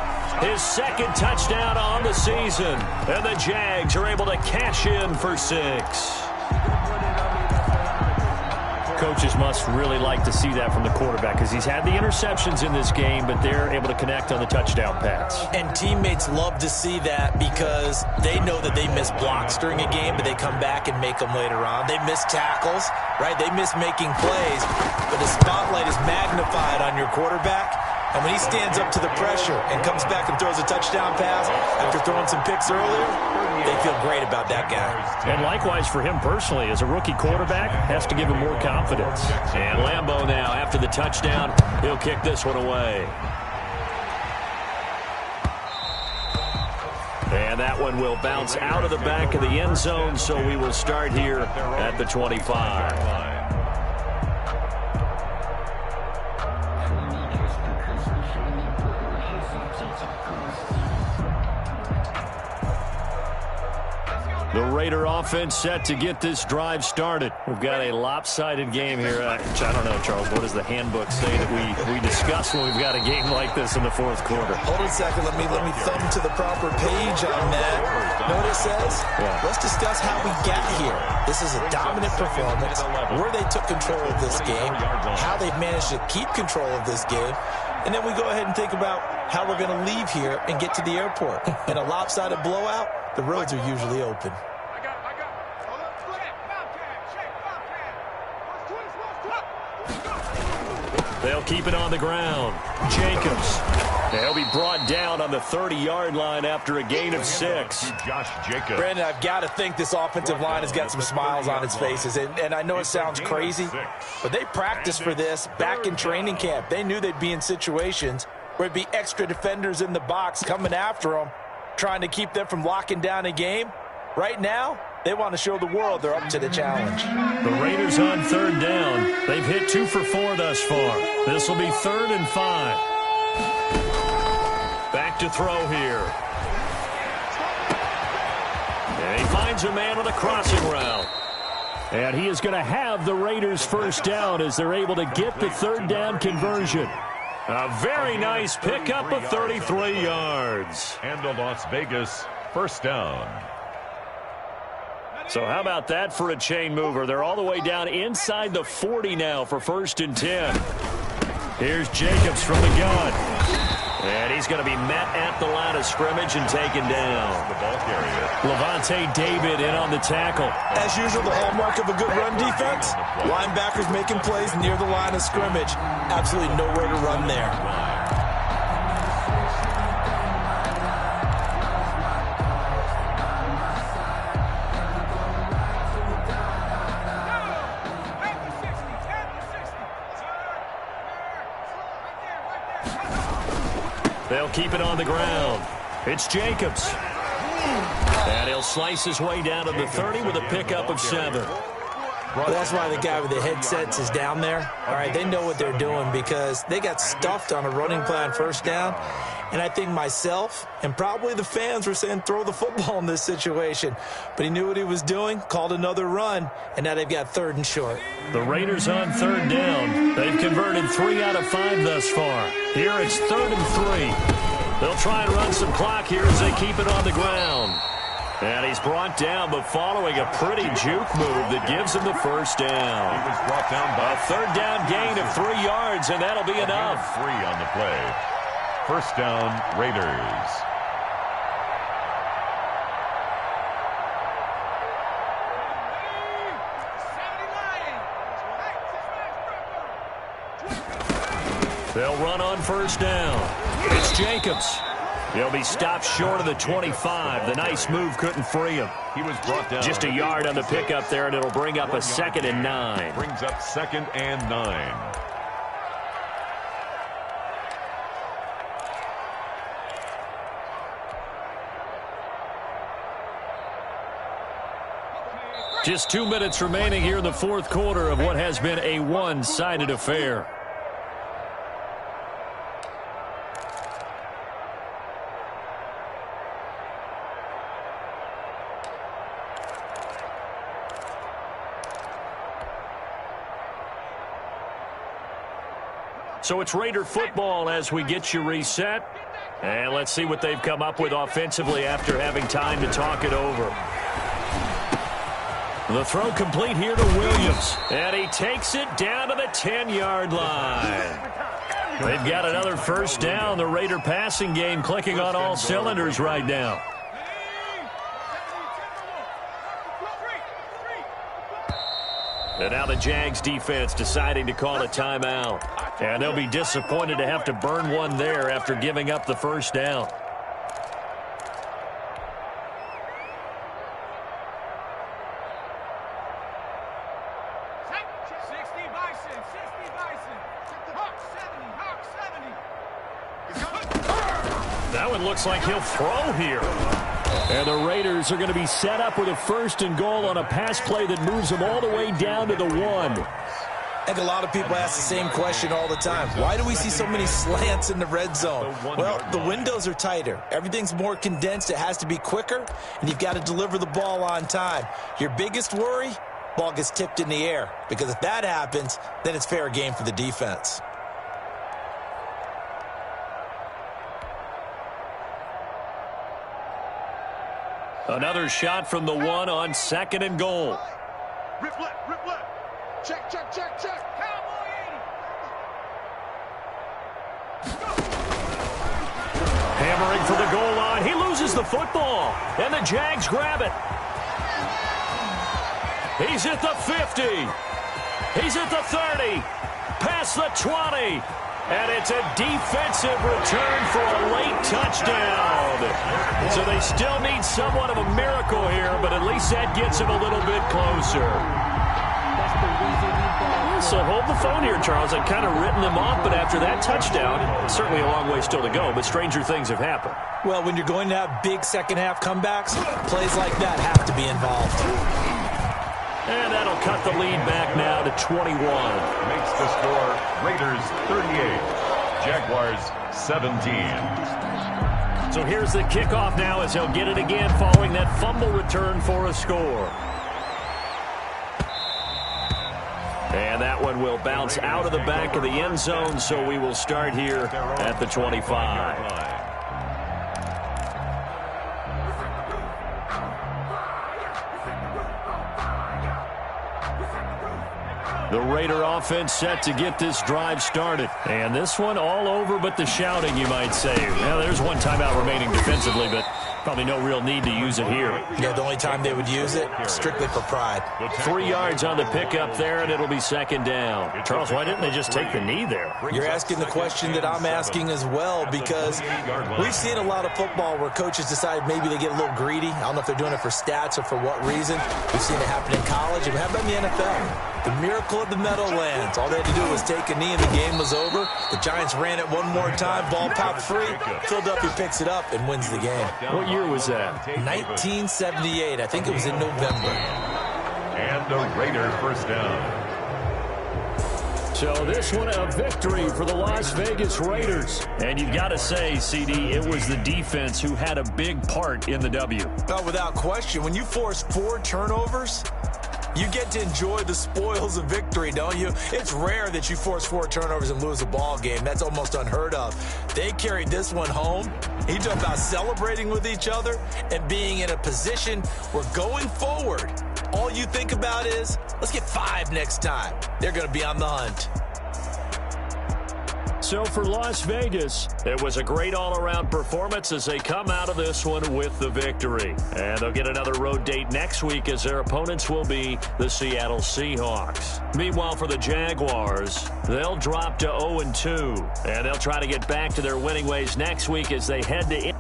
his second touchdown on the season. And the Jags are able to cash in for 6. Coaches must really like to see that from the quarterback because he's had the interceptions in this game, but they're able to connect on the touchdown pass. And teammates love to see that because they know that they miss blocks during a game, but they come back and make them later on. They miss tackles, right? They miss making plays, but the spotlight is magnified on your quarterback. And when he stands up to the pressure and comes back and throws a touchdown pass after throwing some picks earlier, they feel great about that guy. And likewise for him personally, as a rookie quarterback, has to give him more confidence. And Lambeau now, after the touchdown, he'll kick this one away. And that one will bounce out of the back of the end zone, so we will start here at the 25. The Raider offense set to get this drive started. We've got a lopsided game here. I don't know, Charles, what does the handbook say that we discuss when we've got a game like this in the fourth quarter? Hold on a second. Let me thumb to the proper page on that. Know what it says? Yeah. Let's discuss how we got here. This is a dominant performance, where they took control of this game, how they've managed to keep control of this game, and then we go ahead and think about how we're going to leave here and get to the airport. In a lopsided blowout, the roads are usually open. They'll keep it on the ground. Jacobs. They'll be brought down on the 30-yard line after a gain of 6. Josh Jacobs. Brandon, I've got to think this offensive line has got some smiles on its faces. And I know it sounds crazy, but they practiced for this back in training camp. They knew they'd be in situations where there'd be extra defenders in the box coming after them, trying to keep them from locking down a game. Right now, they want to show the world they're up to the challenge. The Raiders on third down. They've hit 2 for 4 thus far. This will be 3rd and 5. Back to throw here. And he finds a man on a crossing route. And he is going to have the Raiders first down as they're able to get the third down conversion. A very nice pickup of 33 yards. And a Las Vegas first down. So how about that for a chain mover? They're all the way down inside the 40 now for 1st and 10. Here's Jacobs from the gun. And he's going to be met at the line of scrimmage and taken down. The ball carrier. Levante David in on the tackle. As usual, the hallmark of a good run defense, linebackers making plays near the line of scrimmage. Absolutely nowhere to run there. They'll keep it on the ground. It's Jacobs. And he'll slice his way down to the 30 with a pickup of 7. Well, that's why the guy with the headsets is down there. All right, they know what they're doing because they got stuffed on a running play on first down. And I think myself and probably the fans were saying throw the football in this situation. But he knew what he was doing, called another run, and now they've got 3rd and short. The Raiders on 3rd down. They've converted 3 out of 5 thus far. Here it's 3rd and 3. They'll try and run some clock here as they keep it on the ground. And he's brought down, but following a pretty juke move that gives him the first down. He was brought down by a 3rd down gain of 3 yards, and that'll be enough. 3 on the play. First down, Raiders. They'll run on first down. It's Jacobs. He'll be stopped short of the 25. The nice move couldn't free him. He was brought down. Just a yard on the pickup there, and it'll bring up a 2nd and 9. Brings up 2nd and 9. Just 2 minutes remaining here in the 4th quarter of what has been a one-sided affair. So it's Raider football as we get you reset. And let's see what they've come up with offensively after having time to talk it over. The throw complete here to Williams. And he takes it down to the 10-yard line. They've got another first down. The Raider passing game clicking on all cylinders right now. And now the Jags defense deciding to call a timeout. And they'll be disappointed to have to burn one there after giving up the first down. That one looks like he'll throw here. And the Raiders are going to be set up with a 1st and goal on a pass play that moves them all the way down to the 1. I think a lot of people ask the same question all the time. Why do we see so many slants in the red zone? Well, the windows are tighter. Everything's more condensed. It has to be quicker, and you've got to deliver the ball on time. Your biggest worry, ball gets tipped in the air, because if that happens, then it's fair game for the defense. Another shot from the 1 on 2nd and goal. Rip left, rip left. Check, check, check, check. Cowboy 80. Hammering for the goal line. He loses the football, and the Jags grab it. He's at the 50. He's at the 30. Past the 20. And it's a defensive return for a late touchdown. So they still need somewhat of a miracle here, but at least that gets them a little bit closer. So hold the phone here, Charles. I've kind of written them off, but after that touchdown, certainly a long way still to go, but stranger things have happened. Well, when you're going to have big second-half comebacks, plays like that have to be involved. And that'll cut the lead back now to 21. Makes the score Raiders 38, Jaguars 17. So here's the kickoff now as he'll get it again following that fumble return for a score. And that one will bounce out of the back of the end zone, so we will start here at the 25. The Raider offense set to get this drive started. And this one all over but the shouting, you might say. Well, there's one timeout remaining defensively, but probably no real need to use it here. Yeah, the only time they would use it, strictly for pride. 3 yards on the pickup there, and it'll be 2nd down. Charles, why didn't they just take the knee there? You're asking the question that I'm asking as well, because we've seen a lot of football where coaches decide maybe they get a little greedy. I don't know if they're doing it for stats or for what reason. We've seen it happen in college, and how about in the NFL? The miracle of the Meadowlands. All they had to do was take a knee and the game was over. The Giants ran it one more time. Ball popped free. Philadelphia picks it up and wins the game. What year was that? 1978. I think it was in November. And the Raiders first down. So this one a victory for the Las Vegas Raiders. And you've got to say, CD, it was the defense who had a big part in the W. No, without question. When you force 4 turnovers, you get to enjoy the spoils of victory, don't you? It's rare that you force 4 turnovers and lose a ball game. That's almost unheard of. They carried this one home. You talk about celebrating with each other and being in a position where going forward, all you think about is, let's get 5 next time. They're going to be on the hunt. So for Las Vegas, it was a great all-around performance as they come out of this one with the victory. And they'll get another road date next week as their opponents will be the Seattle Seahawks. Meanwhile, for the Jaguars, they'll drop to 0-2. And they'll try to get back to their winning ways next week as they head to...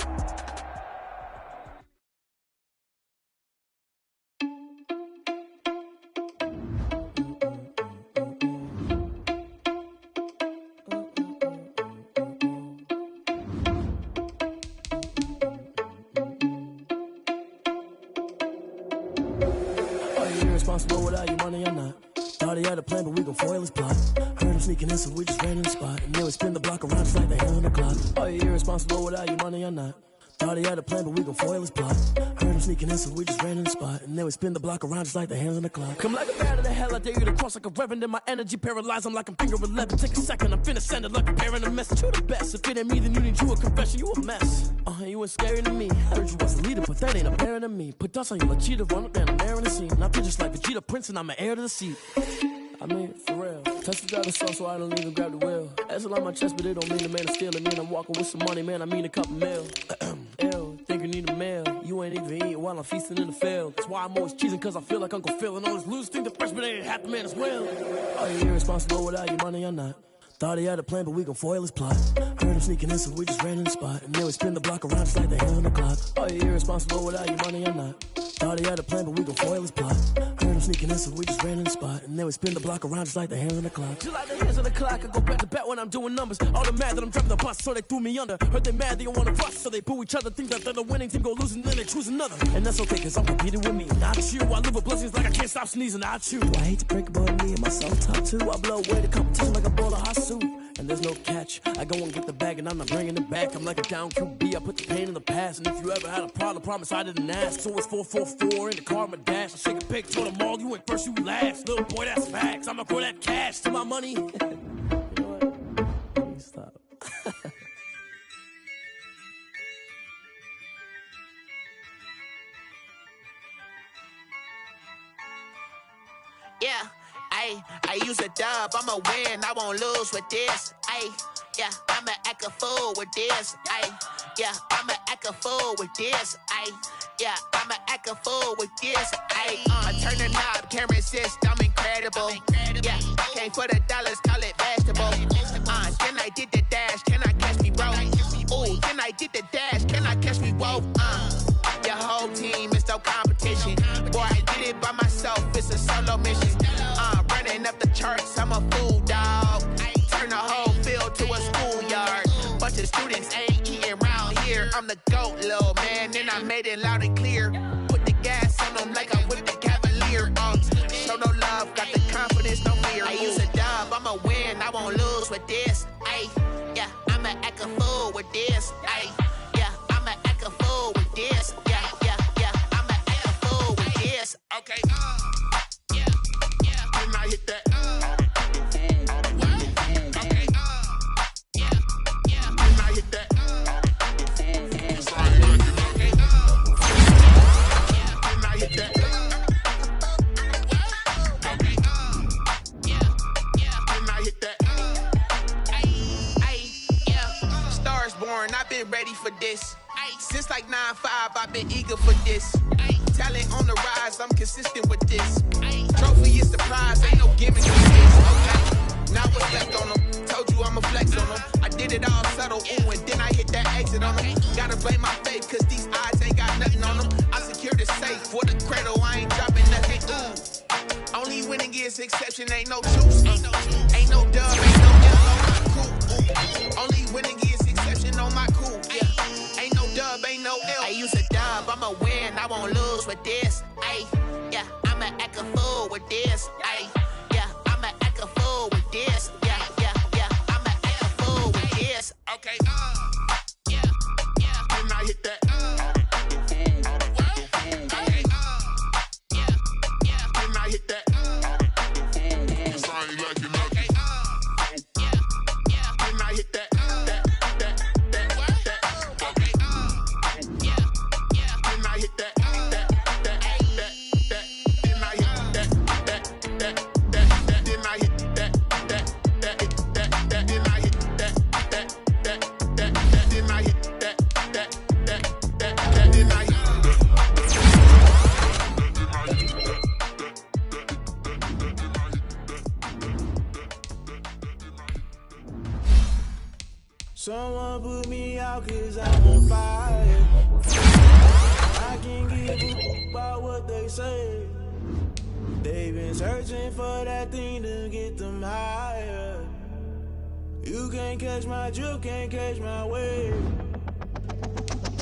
Responsible without your money or not. Thought he had a plan, but we gon' foil his plot. Heard him sneaking in, so we just ran in the spot. And then we spin the block around just like the hand on the clock. Are you irresponsible without your money or not? Thought he had a plan, but we gon' foil his plot. Heard him sneaking in, so we just ran in the spot. And then we spin the block around just like the hands on the clock. Come like a bat of the hell, I dare you to cross like a reverend. In my energy paralyzed, I'm like I'm finger 11. Take a second, I'm finna send it like a parent a message. You the best, if it ain't me, then you need you a confession. You a mess, you ain't scary to me. Heard you was a leader, but that ain't apparent to me. Put dust on you like cheetah, run up down, I'm air in the scene. I feel just like Vegeta Prince, and I'm an heir to the seat. I mean, for real. Touch the driver's soul, so I don't even grab the wheel. That's a lot on my chest, but it don't mean the man is stealing. Mean I'm walking with some money, man, I mean a couple mil. Ew, think you need a meal. You ain't even eating while I'm feasting in the field. That's why I'm always cheesing, cause I feel like Uncle Phil. And all this loose think the freshman ain't half the man as well. Are you irresponsible without your money or not? Thought he had a plan, but we gon' foil his plot. Heard him sneaking in, so we just ran in the spot. And then we spin the block around just like the hand on the clock. Are you irresponsible without your money or not? Thought he had a plan, but we gon' foil his plot. Heard him sneaking in, so we just ran in the spot. And then we spin the block around just like the hands on the clock. Just like the hands on the clock, I go back to back when I'm doing numbers. All the mad that I'm driving the bus, so they threw me under. Heard they mad, they don't wanna rush, so they boo each other. Think that they're the winning team, go losing, then they choose another. And that's okay, cause I'm competing with me, not you. I live with blessings like I can't stop sneezing, not you. I hate to break it, but me and myself top two. I blow away the competition like a bowl of hot soup. And there's no catch. I go and get the bag and I'm not bringing it back. I'm like a down QB. I put the pain in the past. And if you ever had a problem, promise I didn't ask. So it's 444 in the car, my dash. I shake a pic, told them all, you went first, you last. Little boy, that's facts. I'ma grow that cash to my money. You know what? Let me stop. Yeah, I use a dub, I'ma win, I won't lose with this. Yeah, I'ma act a fool with this. Yeah, I'ma act a fool with this. Yeah, I'ma act a fool with this. I turn the knob, camera assist, I'm incredible. Yeah, came for the dollars, call it vegetable. Then I did the dash, can I catch me, bro? Ooh, then I did the dash, can I catch me, whoa? Your whole team is no competition. Boy, I did it by myself, it's a solo mission. Running up the charts, I'm a fool, dog. Turn the whole field to a schoolyard. Bunch of students ain't eating round here. I'm the GOAT, little man, and I made it loud and clear. Put the gas on them like I'm with the Cavalier. Show no love, got the confidence, no fear. I use a dub, I'ma win, I won't lose with this. Yeah, I'ma act a fool with this. Yeah, I'ma act a fool with this. Yeah, I'ma act a fool with this. Okay, and I hit that. I've been ready for this. Since like 9-5, I've been eager for this. Talent on the rise, I'm consistent with this. Trophy is the prize, ain't no gimmick with this. Okay, now what's left on them? Told you I'ma flex on them. I did it all subtle, ooh, and then I hit that exit on them. Gotta blame my faith, cause these odds ain't got nothing on them. I secure the safe for the cradle, I ain't dropping nothing, ooh. Only winning is exception, ain't no truce. Ain't no dub, ain't no L. Cool. Only winning is exception on my cool. Yeah. Ain't no dub, ain't no L. I use a dub, I'ma win, I won't lose with this. Ay, yeah, I'ma act a fool with this. Ay, yeah, I'ma act a fool with this. Yeah, yeah, yeah, I'ma act a fool with this. Okay, yeah, yeah. Then I hit that. Someone put me out 'cause I'm on fire. I can't give a about what they say. They've been searching for that thing to get them higher. You can't catch my drift, can't catch my wave.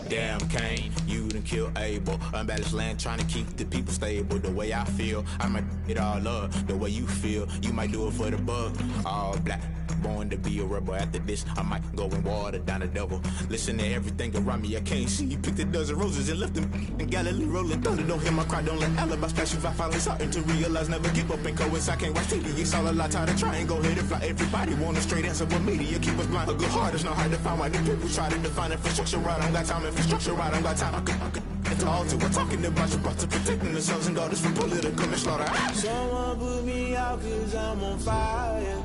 Damn, Kane, you done killed Abel. Unbalanced land, trying to keep the people stable. The way I feel, I might it all up. The way you feel, you might do it for the buck. All black, born to be a rebel. After this, I might go and water down the devil. Listen to everything around me, I can't see. You picked a dozen roses and left them in Galilee rolling thunder. Don't hear my cry, don't let alibis pass you. I finally starting to realize, never give up and coincide. Can't watch TV, it's all a lot. Tired of trying, go ahead and fly. Everybody want a straight answer, but media keep us blind. A good heart is not hard to find. Why the people try to define infrastructure right? I don't got time, infrastructure right? I don't got time. I could into all to. We're talking about you, brought to protecting the sons and daughters from political and slaughter. Someone put me out 'cause I'm on fire.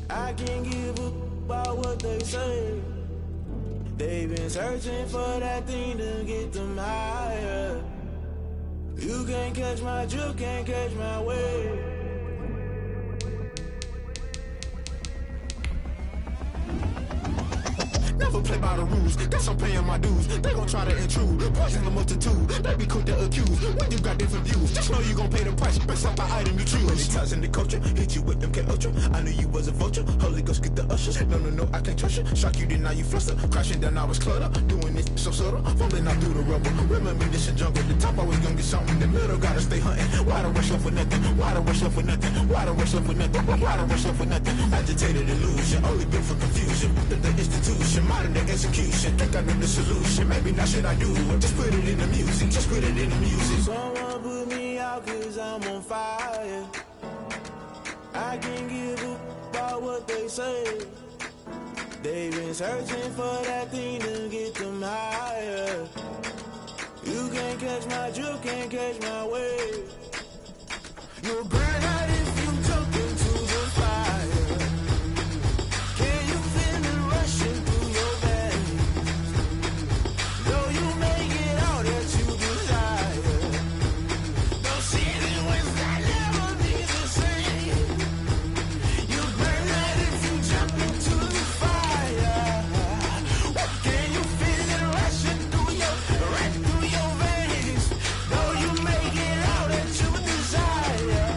I can't give a about what they say. They've been searching for that thing to get them higher. You can't catch my drift, can't catch my wave. Never play by the rules, guess I'm paying my dues. They gon' try to intrude, poison the multitude. They be quick to accuse, when you got different views. Just know you gon' pay the price, based off the item you choose. Many ties in the culture, hit you with them K-Ultra. I knew you was a vulture, Holy Ghost get the ushers. No, I can't trust you. Shock you, then now you fluster. Crashing down, I was cluttered. Doing this so subtle, falling out through the rubble. Remember this is jungle, the top always gonna get something. The middle gotta stay hunting. Why the rush left for nothing? Why the rush left for nothing? Why the rush left for nothing? Why the rush left for nothing? Agitated illusion, only built for confusion. The institution, modern day execution. Think I know the solution, maybe not should I do it. Just put it in the music, just put it in the music. Someone put me out 'cause I'm on fire. I can't give a about what they say. They've been searching for that thing to get them higher. You can't catch my drift, can't catch my wave. You'll burn out if you jump into the fire. Can you feel it rushing through your veins? Though you make it all that you desire. Don't see it when that never be the same. You burn out if you jump into the fire. Can you feel it rushing through your veins? Though you make it all that you desire.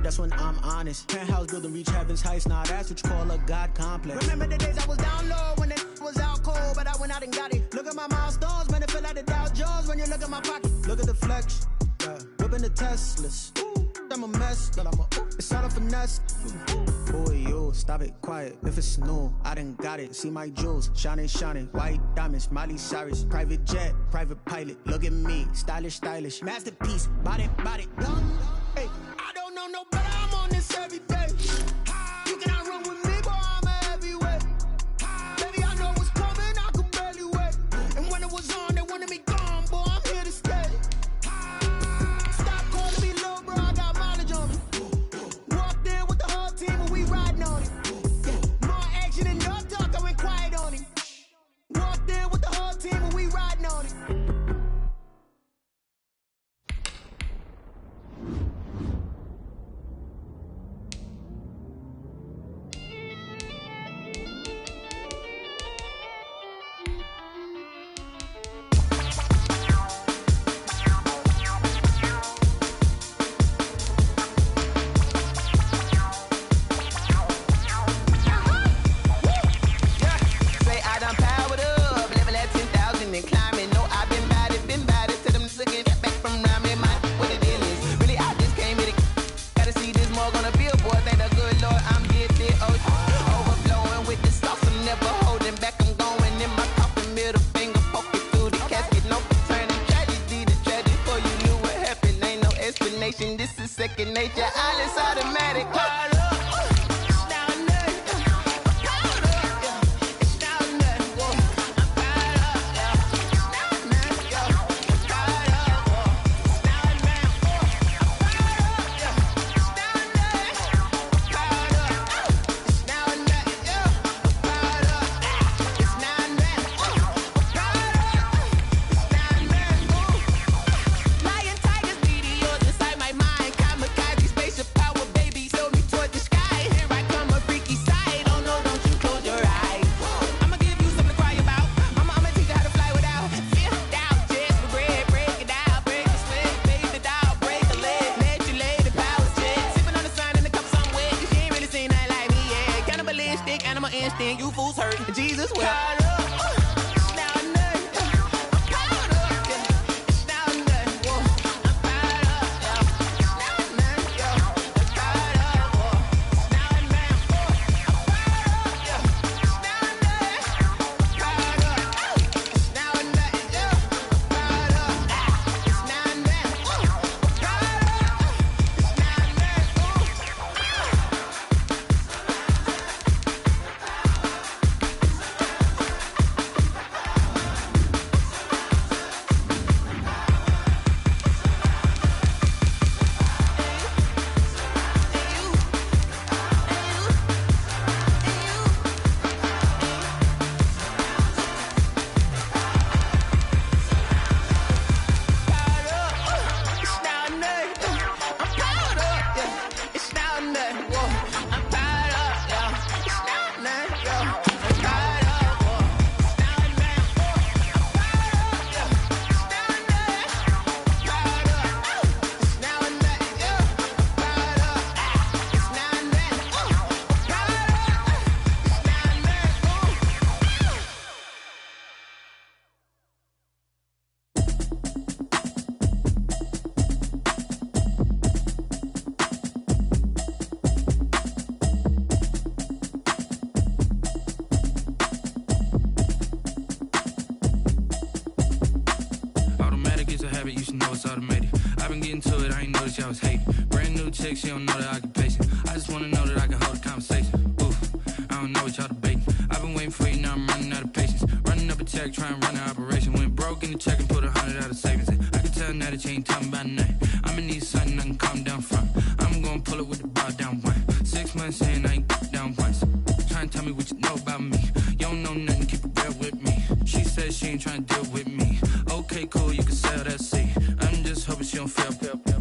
that's when I'm honest. Penthouse building, reach heaven's heights, nah, that's what you call a God complex. Remember the days I was down low when it was out cold, but I went out and got it. Look at my milestones, man, it feel like the Dow Jones when you look at my pocket. Look at the flex, yeah. Whipping the Teslas. I'm a mess, but it's all a finesse. Boy, you stop it, quiet. If it's new, I done got it. See my jewels, shining, shining. White diamonds, Miley Cyrus. Private jet, private pilot. Look at me, stylish, stylish. Masterpiece, body, body. Hey, I don't know no better. I'm on this every day. You cannot run with me, boy. I'm a heavyweight. Baby, I know what's coming. I could barely wait. And when it was on, they wanted me gone, boy. I'm here to stay. This is second nature, all is automatic. You fools hurt. Jesus will. I was hating. Brand new chick, she don't know the occupation. I just wanna know that I can hold a conversation. Oof, I don't know what y'all debating. I've been waiting for you, now I'm running out of patience. Running up a check, trying to run an operation. Went broke in the check and put 100 out of savings in. I can tell now that you ain't talking about nothing. I'ma need something I can calm down from. I'm gonna pull it with the bar down one. 6 months in, I ain't down once. Trying to tell me what you know about me. You don't know nothing, keep it real with me. She says she ain't trying to deal with me. Okay, cool, you can sell that seat. I'm just hoping she don't fail.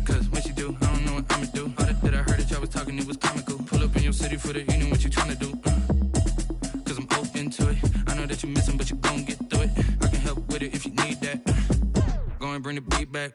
Cause when she do, I don't know what I'ma do. All that I heard that y'all was talking, it was comical. Pull up in your city for the evening, what you trying to do? Cause I'm open to it. I know that you missing, but you gon' get through it. I can help with it if you need that. Go and bring the beat back.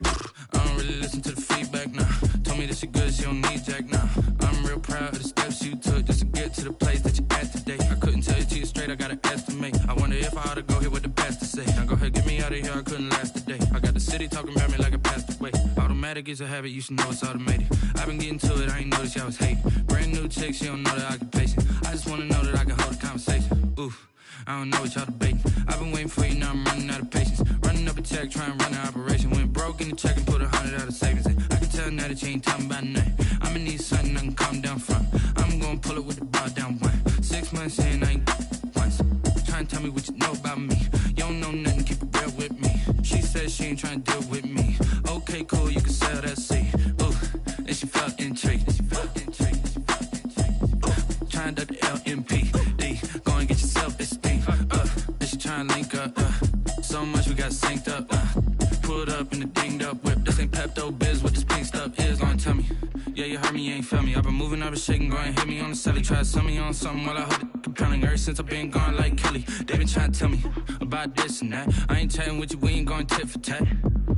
I don't really listen to the feedback, nah. Told me that she good, she don't need Jack now. I'm real proud of the steps you took just to get to the place that you at today. I couldn't tell you to you straight, I gotta estimate. I wonder if I ought to go here with the pastor say. Now go ahead, get me out of here, I couldn't last a day. I got the city talking about me like I passed away. Automatic is a habit, you should know it's automated. I've been getting to it, I ain't noticed y'all was hating. Brand new chick, she don't know the occupation. I just wanna know that I can hold a conversation. Oof, I don't know what y'all debating. I've been waiting for you, now I'm running out of patience. Running up a check, trying to run an operation. Went broke in the check and put 100 out of savings in. I can tell now that you ain't talking about nothing. I'ma need something I can calm down from. I'm gonna pull it with the bar down one. 6 months in, I ain't once. Trying to tell me what you know about me. You don't know nothing, keep it real with me. She said she ain't trying to deal with me. Okay, cool, you can sell that seed. Ooh, and she felt intrigued. Trying to duck the LMPD. Go and get your self-esteem up. And she trying to link up. So much we got synced up. Pulled up in the dinged up whip. This ain't Pepto-Biz, what this pink stuff is. Gonna tell me. Yeah, you heard me, you ain't felt me. I've been moving, I've been shaking, go and hit me on the celly. Try to sell me on something while I hold it compelling. Ever since I've been gone like Kelly, they been trying to tell me about this and that. I ain't chatting with you, we ain't going tit for tat.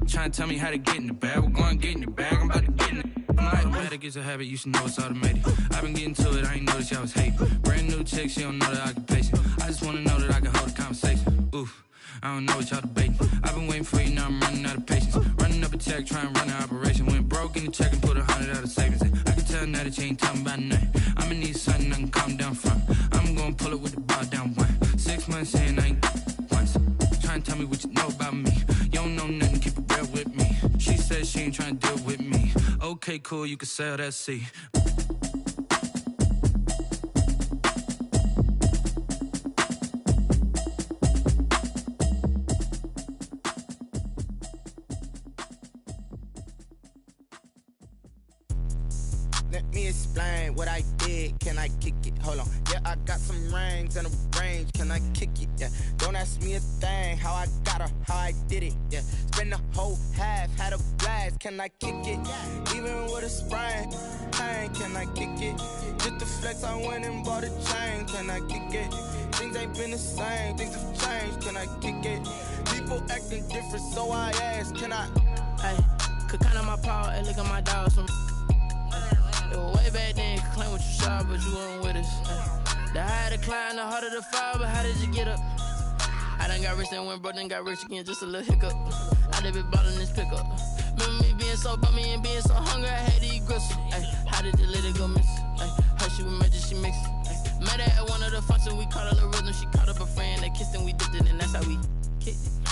Trying to tell me how to get in the bag. We're going to get in the bag, I'm about to get in it. Automatic is a habit, you should know it's automated. I've been getting to it, I ain't noticed y'all was hating. Brand new chick, she don't know the occupation. I just wanna know that I can hold a conversation. Oof, I don't know what y'all debating. I've been waiting for you, now I'm running out of patience. Running up a check, trying to run an operation. Went broke in the check and put 100 out of savings in. I can tell now that you ain't talking about nothing. I'ma need something I can calm down from. I'm gonna pull it with the bar down one. 6 months in, I ain't once. Trying to tell me what you know about me. You don't know nothing, keep it real with me. She said she ain't trying to deal with me. Okay, cool, you can sell that seed. Let me explain what I did. Can I kick it? Hold on. Yeah, I got some rings and a range. Can I kick it? Yeah. Don't ask me a thing. How I got her, how I did it. Yeah. Spend the whole half, had a blast. Can I kick it? Even with a sprain. Hey, can I kick it? Just the flex, I went and bought a chain. Can I kick it? Things ain't been the same. Things have changed. Can I kick it? People acting different, so I ask. Can I? Hey, could count on my power and look at my dogs. It was way back then, could claim what you saw, but you weren't with us. The higher the climb, the harder the fall, but how did you get up? I done got rich, then went broke, then got rich again, just a little hiccup. I done been ballin' this pickup. Remember me being so bummy and being so hungry, I had to eat gristle. Ay, how did you let it go miss? Ay, how she was magic, she mixed. Met her at one of the functions, we caught a little rhythm, she caught up a friend, they kissed and we dipped it, and that's how we kicked it.